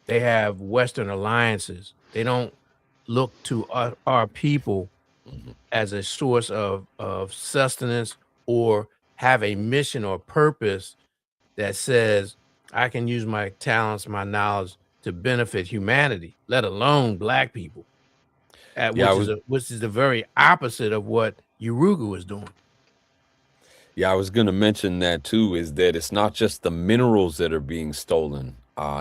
They have Western alliances. They don't look to our people as a source of sustenance or have a mission or purpose that says I can use my talents, my knowledge to benefit humanity, let alone Black people, Yeah, which is the very opposite of what Urugu is doing. I was going to mention that too, is that it's not just the minerals that are being stolen.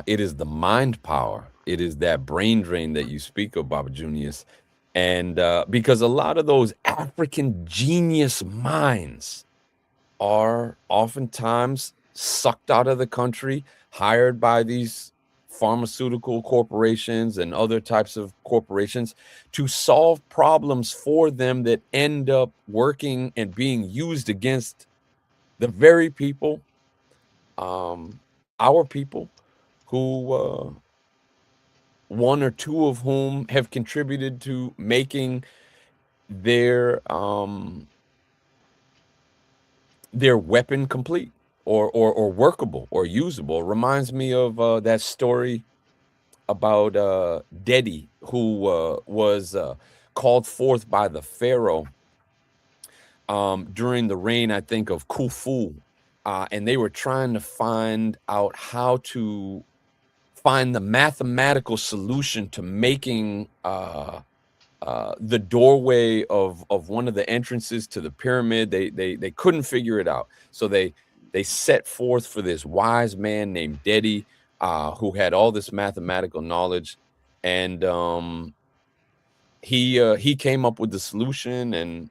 It is the mind power. It is that brain drain that you speak of, Baba Junius. And because a lot of those African genius minds are oftentimes sucked out of the country, hired by these pharmaceutical corporations and other types of corporations to solve problems for them that end up working and being used against the very people, our people, who one or two of whom have contributed to making their weapon complete or workable or usable. It reminds me of that story about Dedi, who was called forth by the Pharaoh during the reign, I think, of Khufu, and they were trying to find out how to find the mathematical solution to making the doorway of one of the entrances to the pyramid. They couldn't figure it out, so they set forth for this wise man named Dedi, who had all this mathematical knowledge, and he came up with the solution. And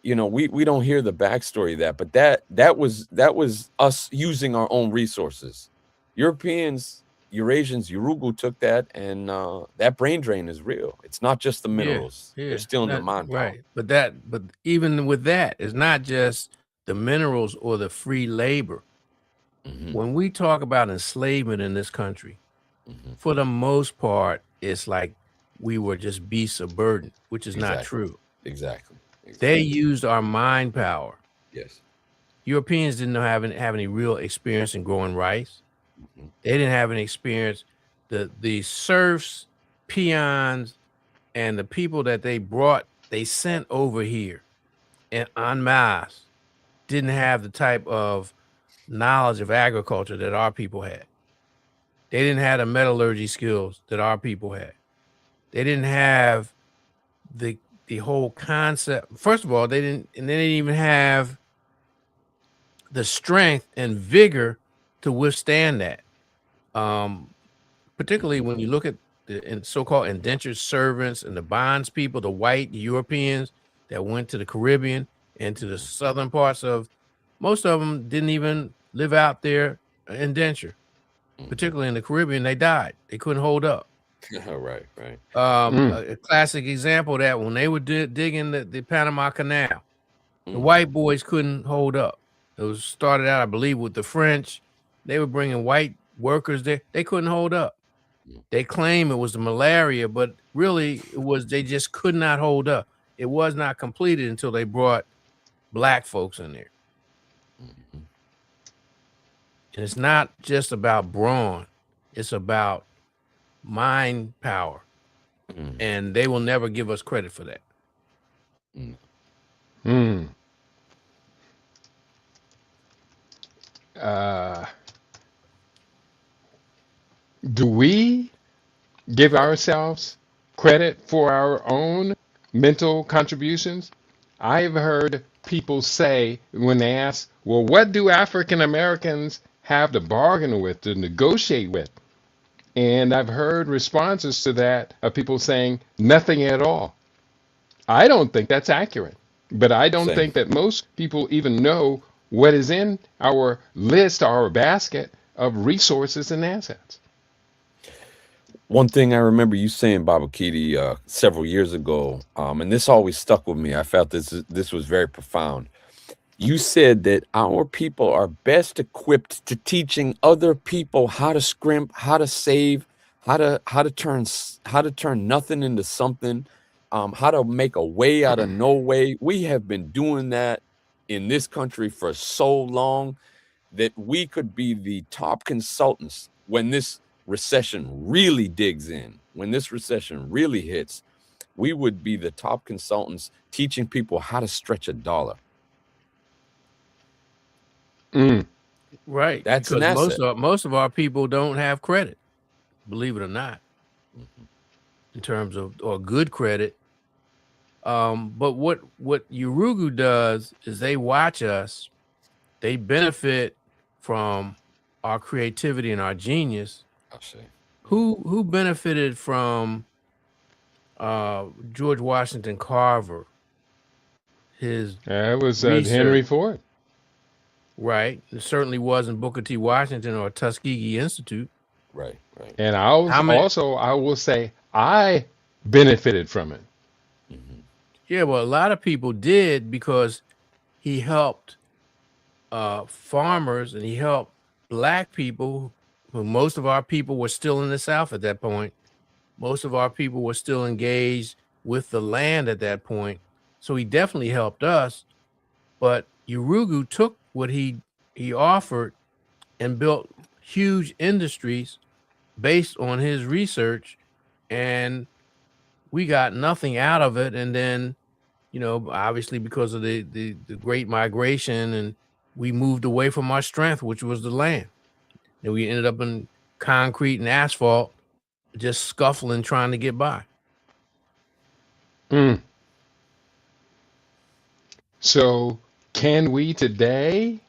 we don't hear the backstory of that, but that was us using our own resources. Europeans, Eurasians, Urugu took that, and that brain drain is real. It's not just the minerals. Yeah, They're stealing the that, mind power. right. But even with that, it's not just the minerals or the free labor. When we talk about enslavement in this country, for the most part, it's like we were just beasts of burden, which is not true. Exactly. They used our mind power. Yes. Europeans didn't have any real experience in growing rice. They didn't have any experience. The serfs, peons, and the people that they sent over here and en masse didn't have the type of knowledge of agriculture that our people had. They didn't have the metallurgy skills that our people had. They didn't have the whole concept. First of all, they didn't even have the strength and vigor to withstand that. Particularly when you look at the so-called indentured servants and the bonds people, the white Europeans that went to the Caribbean and to the southern parts of, most of them didn't even live out their indenture. Particularly in the Caribbean, they died. They couldn't hold up. Right. A classic example of that, when they were digging the Panama Canal, the white boys couldn't hold up. It was started out, I believe, with the French. They were bringing white workers there. They couldn't hold up. They claim it was the malaria, but really it was they just could not hold up. It was not completed until they brought black folks in there. And it's not just about brawn. It's about mind power. And they will never give us credit for that. Do we give ourselves credit for our own mental contributions? I've heard people say when they ask, well, what do African Americans have to bargain with, to negotiate with? And I've heard responses to that of people saying nothing at all. I don't think that's accurate, but I don't Same. think that most people even know what is in our list, our basket of resources and assets. One thing I remember you saying, Baba Keedy, several years ago, and this always stuck with me. I felt this was very profound. You said that our people are best equipped to teaching other people how to scrimp, how to save, how to turn nothing into something, how to make a way out of no way. We have been doing that in this country for so long that we could be the top consultants when this recession really digs in, when this recession really hits. We would be the top consultants teaching people how to stretch a dollar. Mm. Right. That's an Because asset. most of our people don't have credit, believe it or not, Mhm. in terms of or good credit. But what Urugu does is they watch us, they benefit from our creativity and our genius. I see. Who benefited from George Washington Carver, his That was Henry research, Ford. right? It certainly wasn't Booker T. Washington or Tuskegee Institute. Right. And How many? I will say I benefited from it. Mhm. Yeah, well, a lot of people did because he helped farmers and he helped black people, who most of our people were still in the South at that point. Most of our people were still engaged with the land at that point. So he definitely helped us. But Urugu took what he offered and built huge industries based on his research, and we got nothing out of it. And then, obviously because of the Great Migration, and we moved away from our strength, which was the land, and we ended up in concrete and asphalt, just scuffling, trying to get by. Mm. So can we today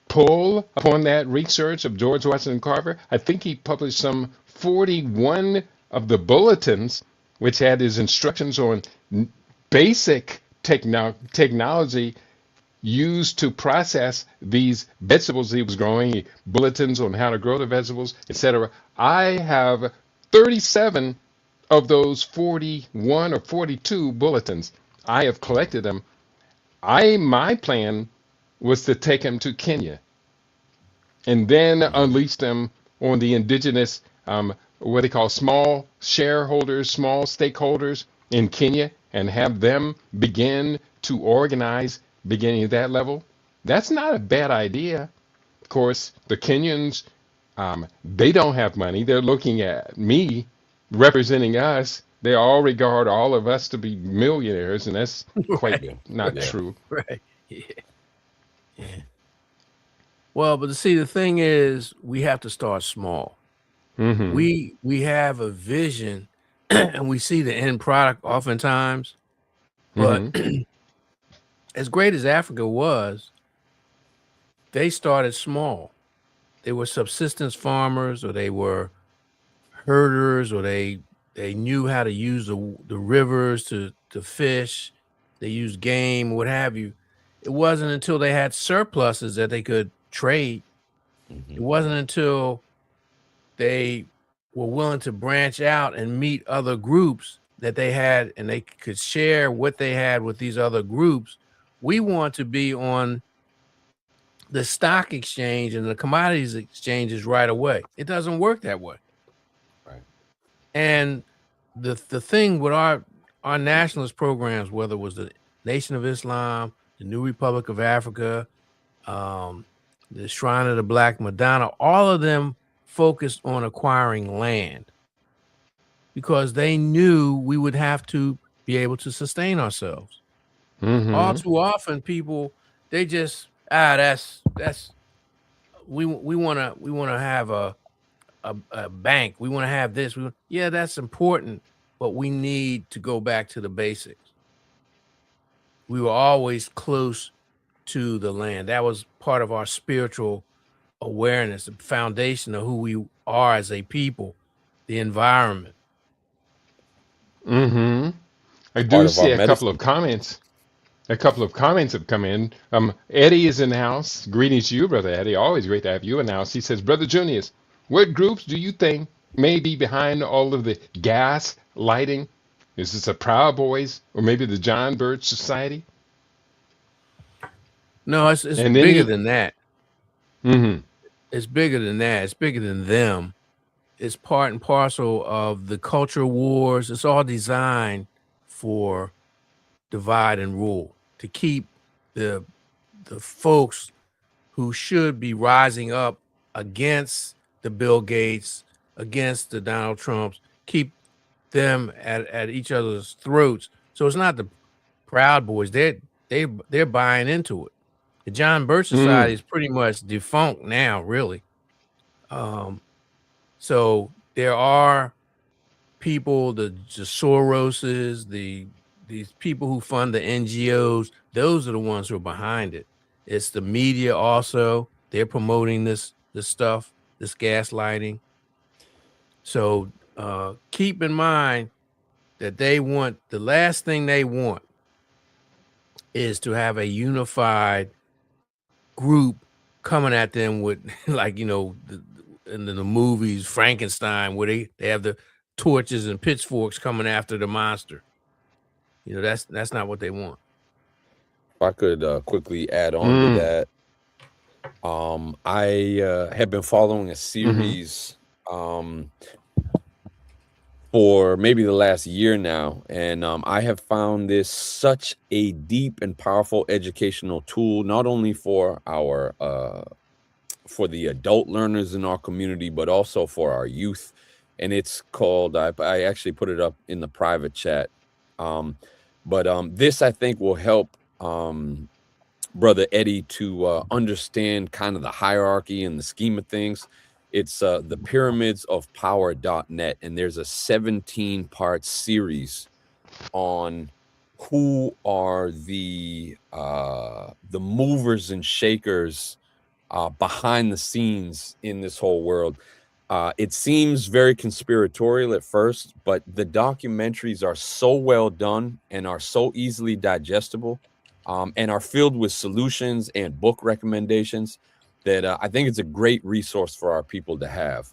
pull upon that research of George Washington Carver? I think he published some 41 of the bulletins, which had his instructions on basic technology used to process these vegetables he was growing, bulletins on how to grow the vegetables, etc. I have 37 of those 41 or 42 bulletins. I have collected them. My plan was to take them to Kenya and then Mhm. unleash them on the indigenous, what they call small shareholders, small stakeholders in Kenya, and have them begin to organize beginning at that level. That's not a bad idea. Of course, the Kenyans, they don't have money. They're looking at me representing us. They all regard all of us to be millionaires, and that's quite Right, Yeah. not Yeah. true. right. Yeah, yeah. Well, but see, the thing is, we have to start small. Hmm. We have a vision and we see the end product oftentimes, but Hmm. as great as Africa was, they started small. They were subsistence farmers, or they were herders, or they knew how to use the rivers to fish. They used game, what have you. It wasn't until they had surpluses that they could trade. It Mhm. wasn't until they were willing to branch out and meet other groups that they had, and they could share what they had with these other groups. We want to be on the stock exchange and the commodities exchanges right away. It doesn't work that way. Right. And the thing with our nationalist programs, whether it was the Nation of Islam, the New Republic of Africa, um, the Shrine of the Black Madonna, all of them focused on acquiring land because they knew we would have to be able to sustain ourselves. All Hmm. too often, people, they just that's we wanna have a bank. We want to have this. Yeah, that's important, but we need to go back to the basics. We were always close to the land. That was part of our spiritual awareness, the foundation of who we are as a people, the environment. Hmm. I Part do of our see a couple of medicine. comments. A couple of comments have come in. Eddie is in the house. Greetings to you, Brother Eddie. Always great to have you in the house. He says, Brother Junius, what groups do you think may be behind all of the gas lighting? Is this the Proud Boys or maybe the John Birch Society? No, it's And then bigger he, than that. hmm It's bigger than that. It's bigger than them. it's part and parcel of the culture wars. It's all designed for divide and rule, to keep the folks who should be rising up against the Bill Gates, against the Donald Trumps, keep them at each other's throats. So it's not the Proud Boys. They're buying into it. The John Birch Society is pretty much defunct now, really. So there are people, the Soroses, these people who fund the NGOs. Those are the ones who are behind it. It's the media also. They're promoting this stuff, this gaslighting. So keep in mind that the last thing they want is to have a unified group coming at them with, like, in the movies, Frankenstein, where they have the torches and pitchforks coming after the monster. That's not what they want. If I could quickly add on to that, I have been following a series for maybe the last year now, and I have found this such a deep and powerful educational tool, not only for our for the adult learners in our community, but also for our youth. And it's called, I actually put it up in the private chat. But this, I think, will help Brother Eddie to understand kind of the hierarchy and the scheme of things. It's the pyramids of power.net, and there's a 17-part series on who are the movers and shakers behind the scenes in this whole world. It seems very conspiratorial at first, but the documentaries are so well done and are so easily digestible, and are filled with solutions and book recommendations that I think it's a great resource for our people to have.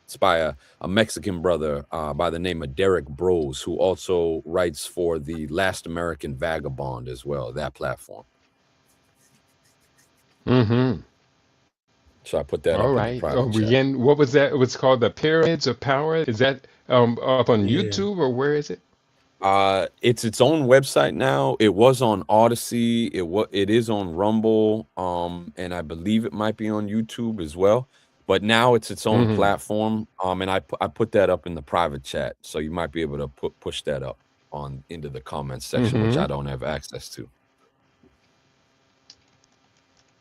It's by a Mexican brother by the name of Derek Bros, who also writes for the Last American Vagabond as well, that platform. So I put that All up in the right. private chat. Again, what was that? What's called the Pyramids of Power? Is that up on YouTube, or where is it? It's its own website now. It was on Odyssey. It is on Rumble. And I believe it might be on YouTube as well. But now it's its own platform. And I put that up in the private chat, so you might be able to push that up into the comments section, which I don't have access to.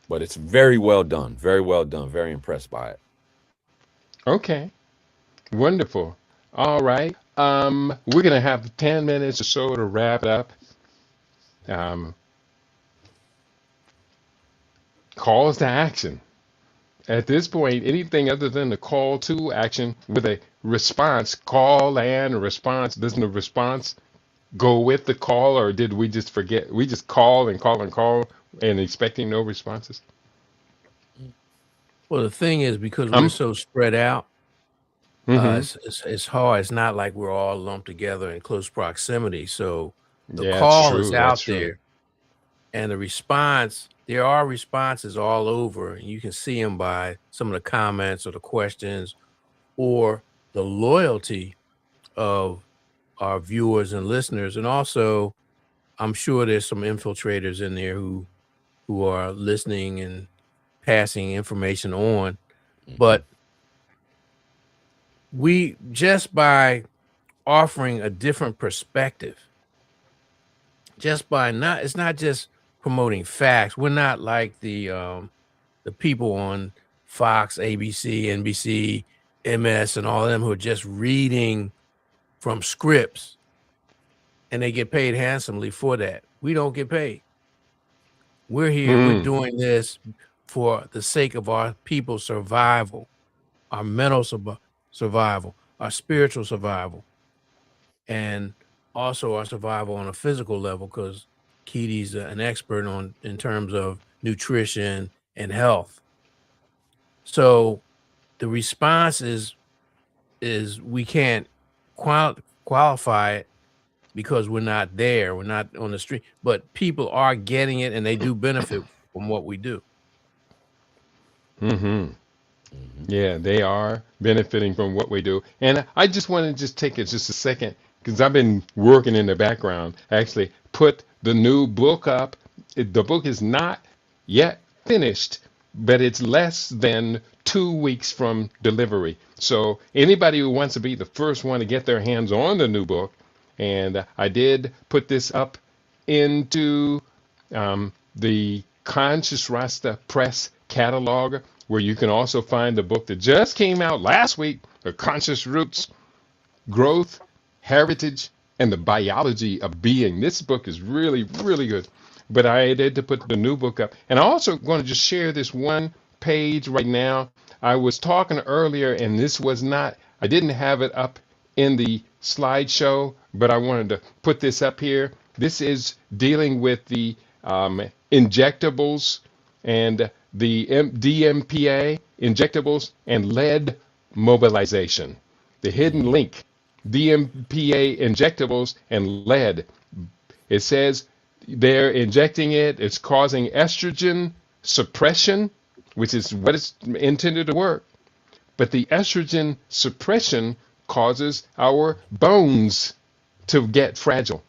But it's very well done. Very well done. Very impressed by it. Okay. Wonderful. All right. We're gonna have 10 minutes or so to wrap it up. Calls to action. At this point, anything other than the call to action with a response, call and a response. Doesn't the response go with the call, or did we just forget? We just call and call and call and expecting no responses? Well, the thing is, because we're so spread out, it's hard. It's not like we're all lumped together in close proximity. So the Yeah, it's call true. is That's out true. there, and the response, there are responses all over, and you can see them by some of the comments or the questions or the loyalty of our viewers and listeners. And also, I'm sure there's some infiltrators in there who are listening and passing information on. But we, just by offering a different perspective, just by it's not just promoting facts. We're not like the people on Fox, ABC, NBC, MS, and all of them who are just reading from scripts, and they get paid handsomely for that. We don't get paid. We're here. We're doing this for the sake of our people's survival, our mental survival, our spiritual survival, and also our survival on a physical level, because Keely's an expert in terms of nutrition and health. So the response is we can't qualify it because we're not there. We're not on the street, but people are getting it, and they do benefit from what we do. Hmm. Yeah, they are benefiting from what we do. And I just want to just take it just a second because I've been working in the background. Actually, put the new book up. The book is not yet finished, but it's less than 2 weeks from delivery. So anybody who wants to be the first one to get their hands on the new book, and I did put this up into the Conscious Rasta Press catalog, where you can also find the book that just came out last week, The Conscious Roots, Growth, Heritage, and the Biology of Being. This book is really, really good. But I did to put the new book up. And I'm also going to just share this one page right now. I was talking earlier, and this was not, I didn't have it up in the slideshow, but I wanted to put this up here. This is dealing with the injectables and the DMPA injectables and lead mobilization. The hidden link, DMPA injectables and lead. It says they're injecting it, it's causing estrogen suppression, which is what it's intended to work. But the estrogen suppression causes our bones to get fragile.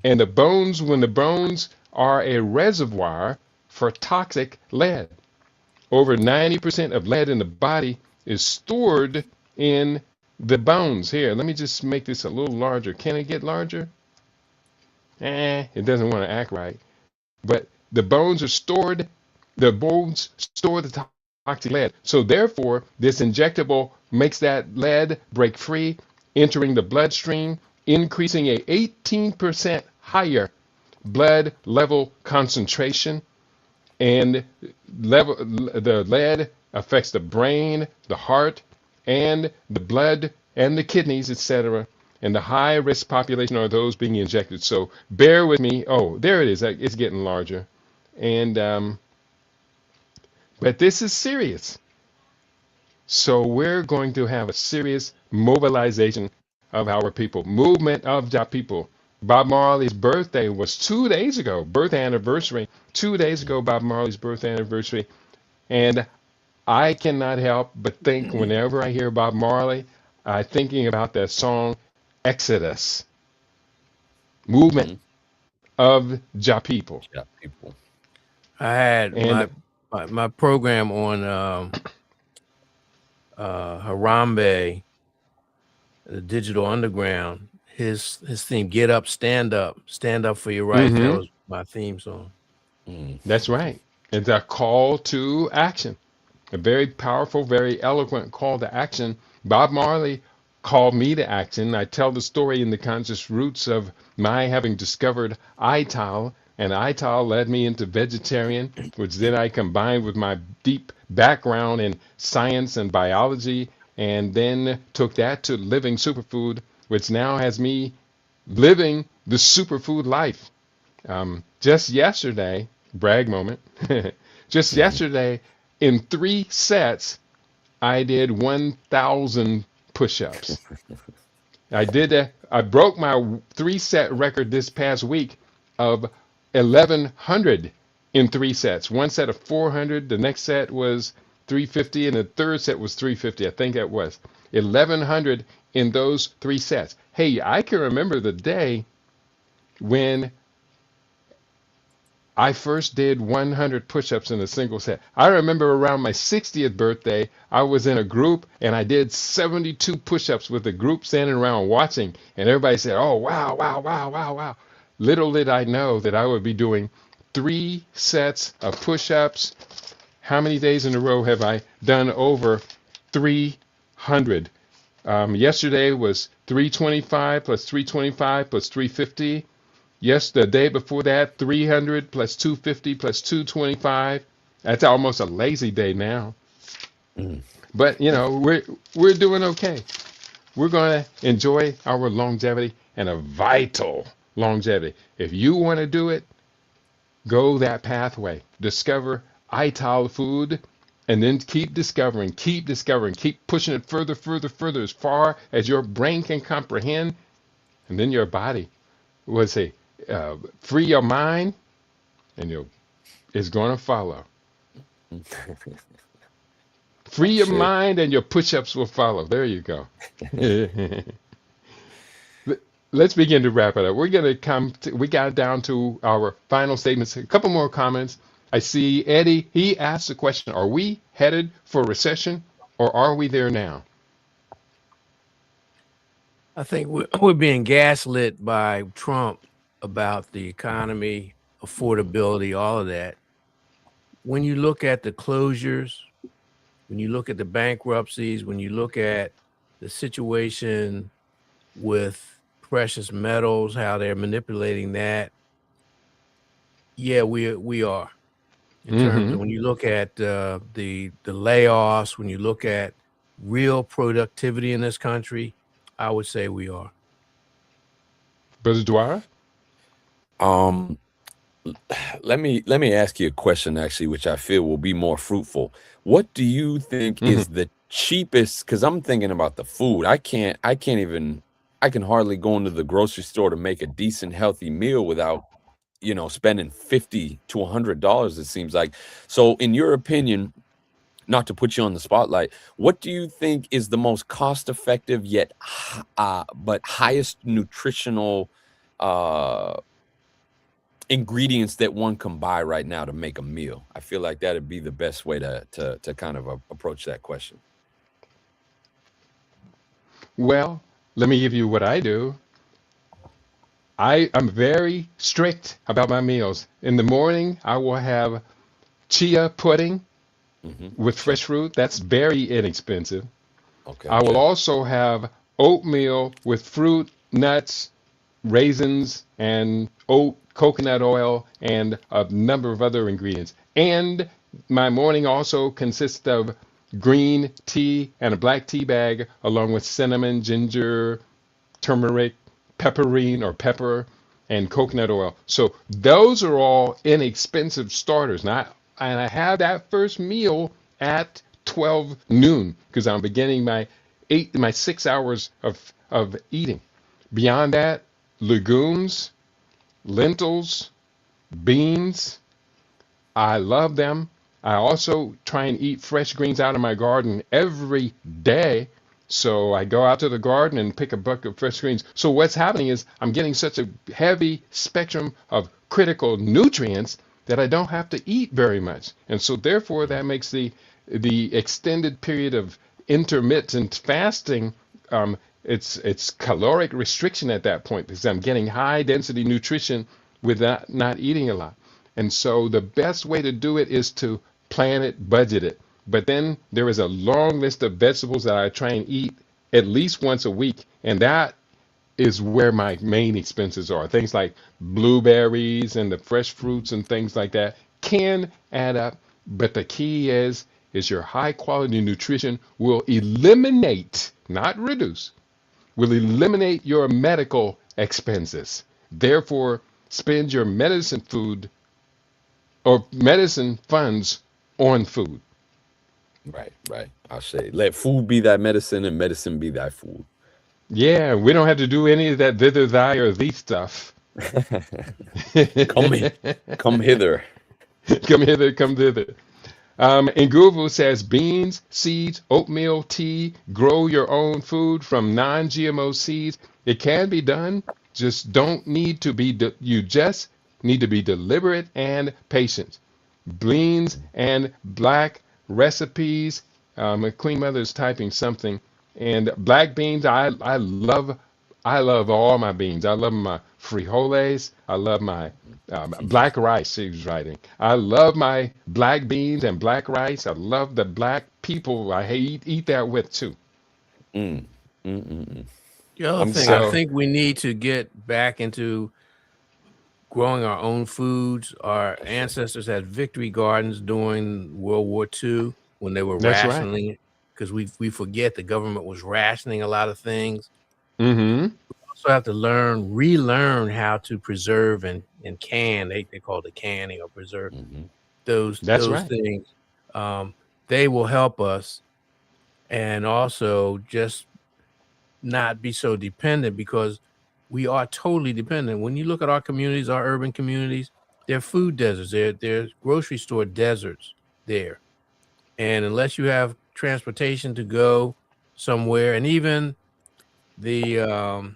And the bones, when the bones are a reservoir for toxic lead, over 90% of lead in the body is stored in the bones. Here, let me just make this a little larger. Can it get larger? It doesn't want to act right. But the bones are stored, the bones store the toxic lead. So therefore, this injectable makes that lead break free, entering the bloodstream, increasing a 18% higher blood level concentration, and the lead affects the brain, the heart, and the blood and the kidneys, etc. And the high risk population are those being injected. So bear with me. Oh, there it is. It's getting larger. And but this is serious. So we're going to have a serious mobilization of our people, movement of our people. Bob Marley's birthday was 2 days ago, birth anniversary. 2 days ago, Bob Marley's birth anniversary. And I cannot help but think whenever I hear Bob Marley, I'm thinking about that song, Exodus, movement Hmm. of Ja people. Yeah, people. I had And my program on Harambe, the Digital Underground. His theme, get up, stand up for your rights. That mhm, was my theme song. Mm. that's right. It's a call to action, a very powerful, very eloquent call to action. Bob Marley called me to action. I tell the story in the conscious roots of my having discovered ITAL, and ITAL led me into vegetarian, which then I combined with my deep background in science and biology, and then took that to living superfood, which now has me living the superfood life. Just yesterday, brag moment, just yesterday, in 3 sets, I did 1,000 push-ups. I broke my 3 set record this past week of 1,100 in 3 sets. One set of 400, the next set was 350, and the third set was 350. I think that was 1,100 in those 3 sets. Hey, I can remember the day when I first did 100 push-ups in a single set. I remember around my 60th birthday, I was in a group and I did 72 push-ups with the group standing around watching, and everybody said, "Oh, wow, wow, wow, wow, wow." Little did I know that I would be doing 3 sets of push-ups. How many days in a row have I done over 300? Yesterday was 325 plus 325 plus 350. Yes, the day before that, 300 plus 250 plus 225. That's almost a lazy day now. Mm. But we're doing okay. We're going to enjoy our longevity and a vital longevity. If you want to do it, go that pathway. Discover ITAL food and then keep discovering, keep pushing it further, further, further as far as your brain can comprehend. And then your body will say, free your mind and it's going to follow. Free your Shit. mind and your push-ups will follow. There you go. Let's begin to wrap it up. We're going to we got down to our final statements. A couple more comments. I see Eddie, he asked the question, are we headed for recession or are we there now? I think we're being gaslit by Trump about the economy, affordability, all of that. When you look at the closures, when you look at the bankruptcies, when you look at the situation with precious metals, how they're manipulating that, yeah, we are. In terms of when you look at the layoffs, when you look at real productivity in this country, I would say we are. Brother Dwara? Let me ask you a question, actually, which I feel will be more fruitful. What do you think is the cheapest? Because I'm thinking about the food. I can hardly go into the grocery store to make a decent, healthy meal without, spending $50 to $100, it seems like. So in your opinion, not to put you on the spotlight, what do you think is the most cost-effective yet but highest nutritional ingredients that one can buy right now to make a meal? I feel like that'd be the best way to kind of approach that question. Well, let me give you what I do. I'm very strict about my meals. In the morning, I will have chia pudding with fresh fruit. That's very inexpensive. Okay. I will also have oatmeal with fruit, nuts, raisins, and coconut oil, and a number of other ingredients. And my morning also consists of green tea and a black tea bag, along with cinnamon, ginger, turmeric, pepperine or pepper, and coconut oil. So those are all inexpensive starters. And I have that first meal at 12 noon because I'm beginning my 6 hours of eating. Beyond that, legumes, lentils, beans, I love them. I also try and eat fresh greens out of my garden every day. So I go out to the garden and pick a bucket of fresh greens. So what's happening is I'm getting such a heavy spectrum of critical nutrients that I don't have to eat very much. And so therefore that makes the extended period of intermittent fasting, it's caloric restriction at that point because I'm getting high density nutrition without not eating a lot. And so the best way to do it is to plan it, budget it. But then there is a long list of vegetables that I try and eat at least once a week. And that is where my main expenses are. Things like blueberries and the fresh fruits and things like that can add up. But the key is your high quality nutrition will eliminate, not reduce, will eliminate your medical expenses. Therefore, spend your medicine food or medicine funds on food. Right. I'll say, let food be thy medicine and medicine be thy food. Yeah, we don't have to do any of that thither, thy, or thee stuff. Come hither. Come hither, come thither. And Nguvu says beans, seeds, oatmeal, tea, grow your own food from non-GMO seeds. It can be done. Just don't need to be, you just need to be deliberate and patient. Beans and black recipes. Queen Mother is typing something. And black beans, I love all my beans. I love my frijoles. I love my black rice. She was writing. I love my black beans and black rice. I love the black people. I eat that with too. The other thing, I think we need to get back into growing our own foods. Our ancestors had victory gardens during World War II when they were rationing, because we forget the government was rationing a lot of things. We also have to relearn how to preserve and can. They call it canning or preserve. Those things. They will help us, and also just not be so dependent, because we are totally dependent. When you look at our communities, our urban communities, they're food deserts. They're grocery store deserts there. And unless you have transportation to go somewhere, and even the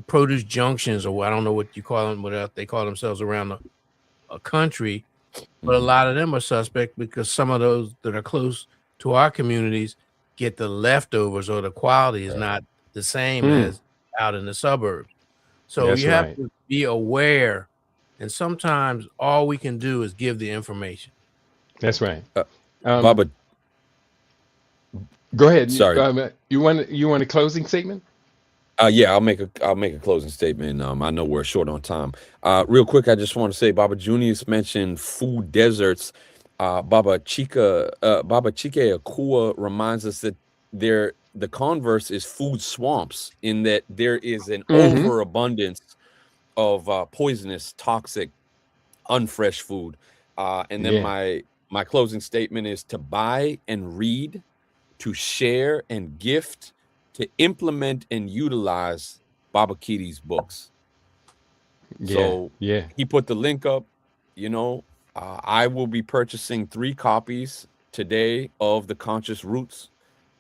produce junctions, or I don't know what you call them, what they call themselves around a country, but a lot of them are suspect because some of those that are close to our communities get the leftovers, or the quality is not the same as out in the suburbs. So That's you have right. to be aware, and sometimes all we can do is give the information. That's right. Baba, Go ahead. sorry. You want a closing statement? Yeah, I'll make a closing statement. I know we're short on time. Real quick, I just want to say Baba Junius mentioned food deserts. Baba Chike Akua reminds us that the converse is food swamps, in that there is an overabundance of poisonous, toxic, unfresh food. And then my closing statement is to buy and read, to share and gift, to implement and utilize Baba Kiti's books. So he put the link up. I will be purchasing 3 copies today of The Conscious Roots.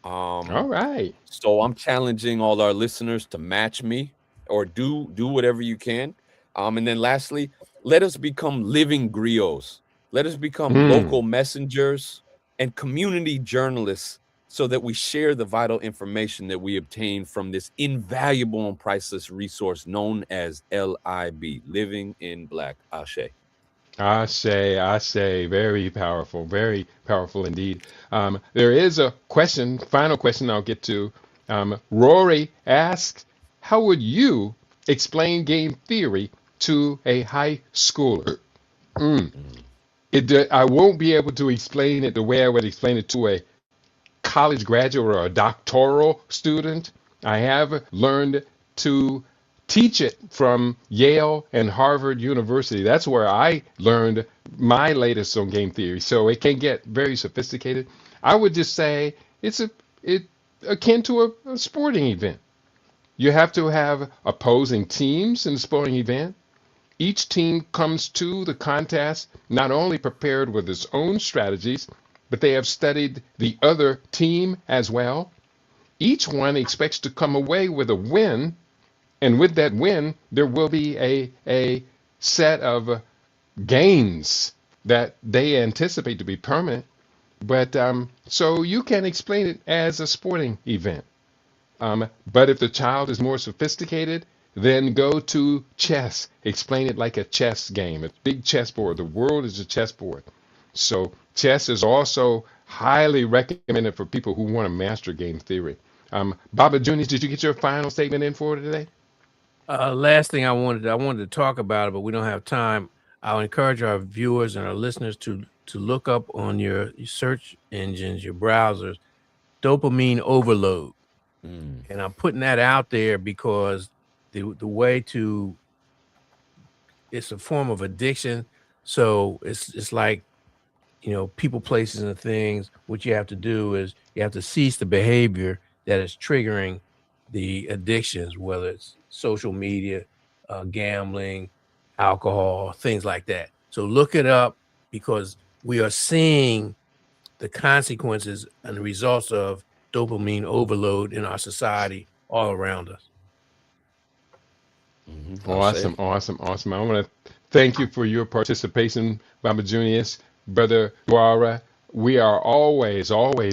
All right. So I'm challenging all our listeners to match me, or do whatever you can. And then lastly, let us become living griots. Let us become local messengers and community journalists, so that we share the vital information that we obtain from this invaluable and priceless resource known as LIB, Living in Black. Ashe. I say, very powerful indeed. There is a final question I'll get to. Rory asks, how would you explain game theory to a high schooler? I won't be able to explain it the way I would explain it to a college graduate or a doctoral student. I have learned to teach it from Yale and Harvard University. That's where I learned my latest on game theory. So it can get very sophisticated. I would just say it's akin to a sporting event. You have to have opposing teams in the sporting event. Each team comes to the contest not only prepared with its own strategies, but they have studied the other team as well. Each one expects to come away with a win, and with that win, there will be a set of gains that they anticipate to be permanent. But so you can explain it as a sporting event. But if the child is more sophisticated, then go to chess. Explain it like a chess game, a big chessboard. The world is a chessboard. So chess is also highly recommended for people who want to master game theory. Baba Junius, did you get your final statement in for today? Last thing I wanted to talk about it, but we don't have time. I'll encourage our viewers and our listeners to look up on your search engines, your browsers, dopamine overload. And I'm putting that out there because the way to, it's a form of addiction. So it's like, people, places, and things. What you have to do is you have to cease the behavior that is triggering the addictions, whether it's social media, gambling, alcohol, things like that. So look it up, because we are seeing the consequences and the results of dopamine overload in our society all around us. Awesome. I want to thank you for your participation, Baba Junius, Brother Dwara. We are always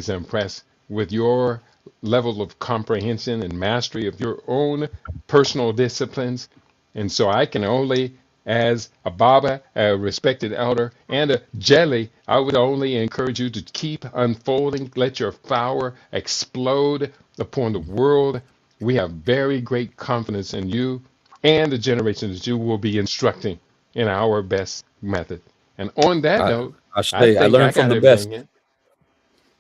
impressed with your level of comprehension and mastery of your own personal disciplines. And so I can only, as a Baba, a respected elder, and a Jelly, I would only encourage you to keep unfolding. Let your flower explode upon the world. We have very great confidence in you and the generations that you will be instructing in our best method. And on that note, I learned from the best.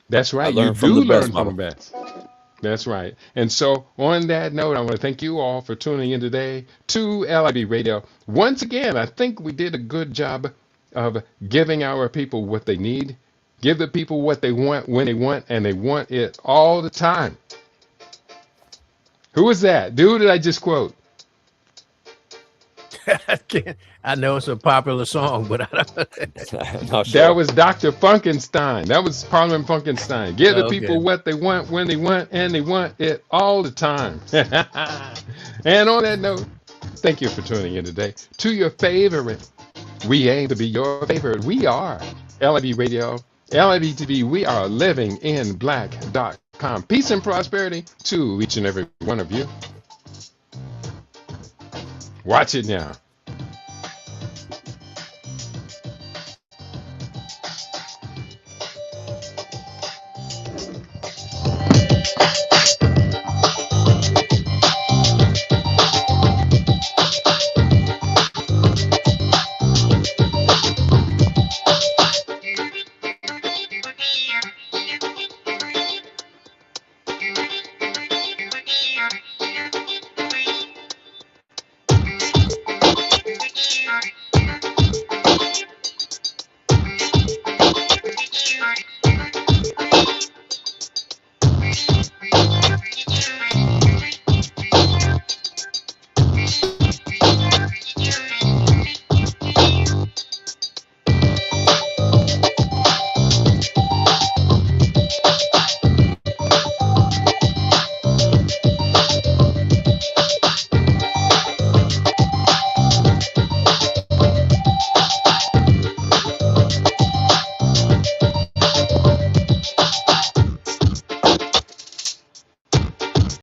That's right. You do learn from the best. That's right. And so on that note, I want to thank you all for tuning in today to LIB Radio. Once again, I think we did a good job of giving our people what they need. Give the people what they want when they want, and they want it all the time. Who was that? Who did I just quote? I know it's a popular song, but I don't. Not That sure. was Dr. Funkenstein. That was Parliament Funkenstein. Give the Okay. people what they want when they want, and they want it all the time. And on that note, thank you for tuning in today to your favorite. We aim to be your favorite. We are LIB TV. We are living in black.com. Peace and prosperity to each and every one of you. Watch it now.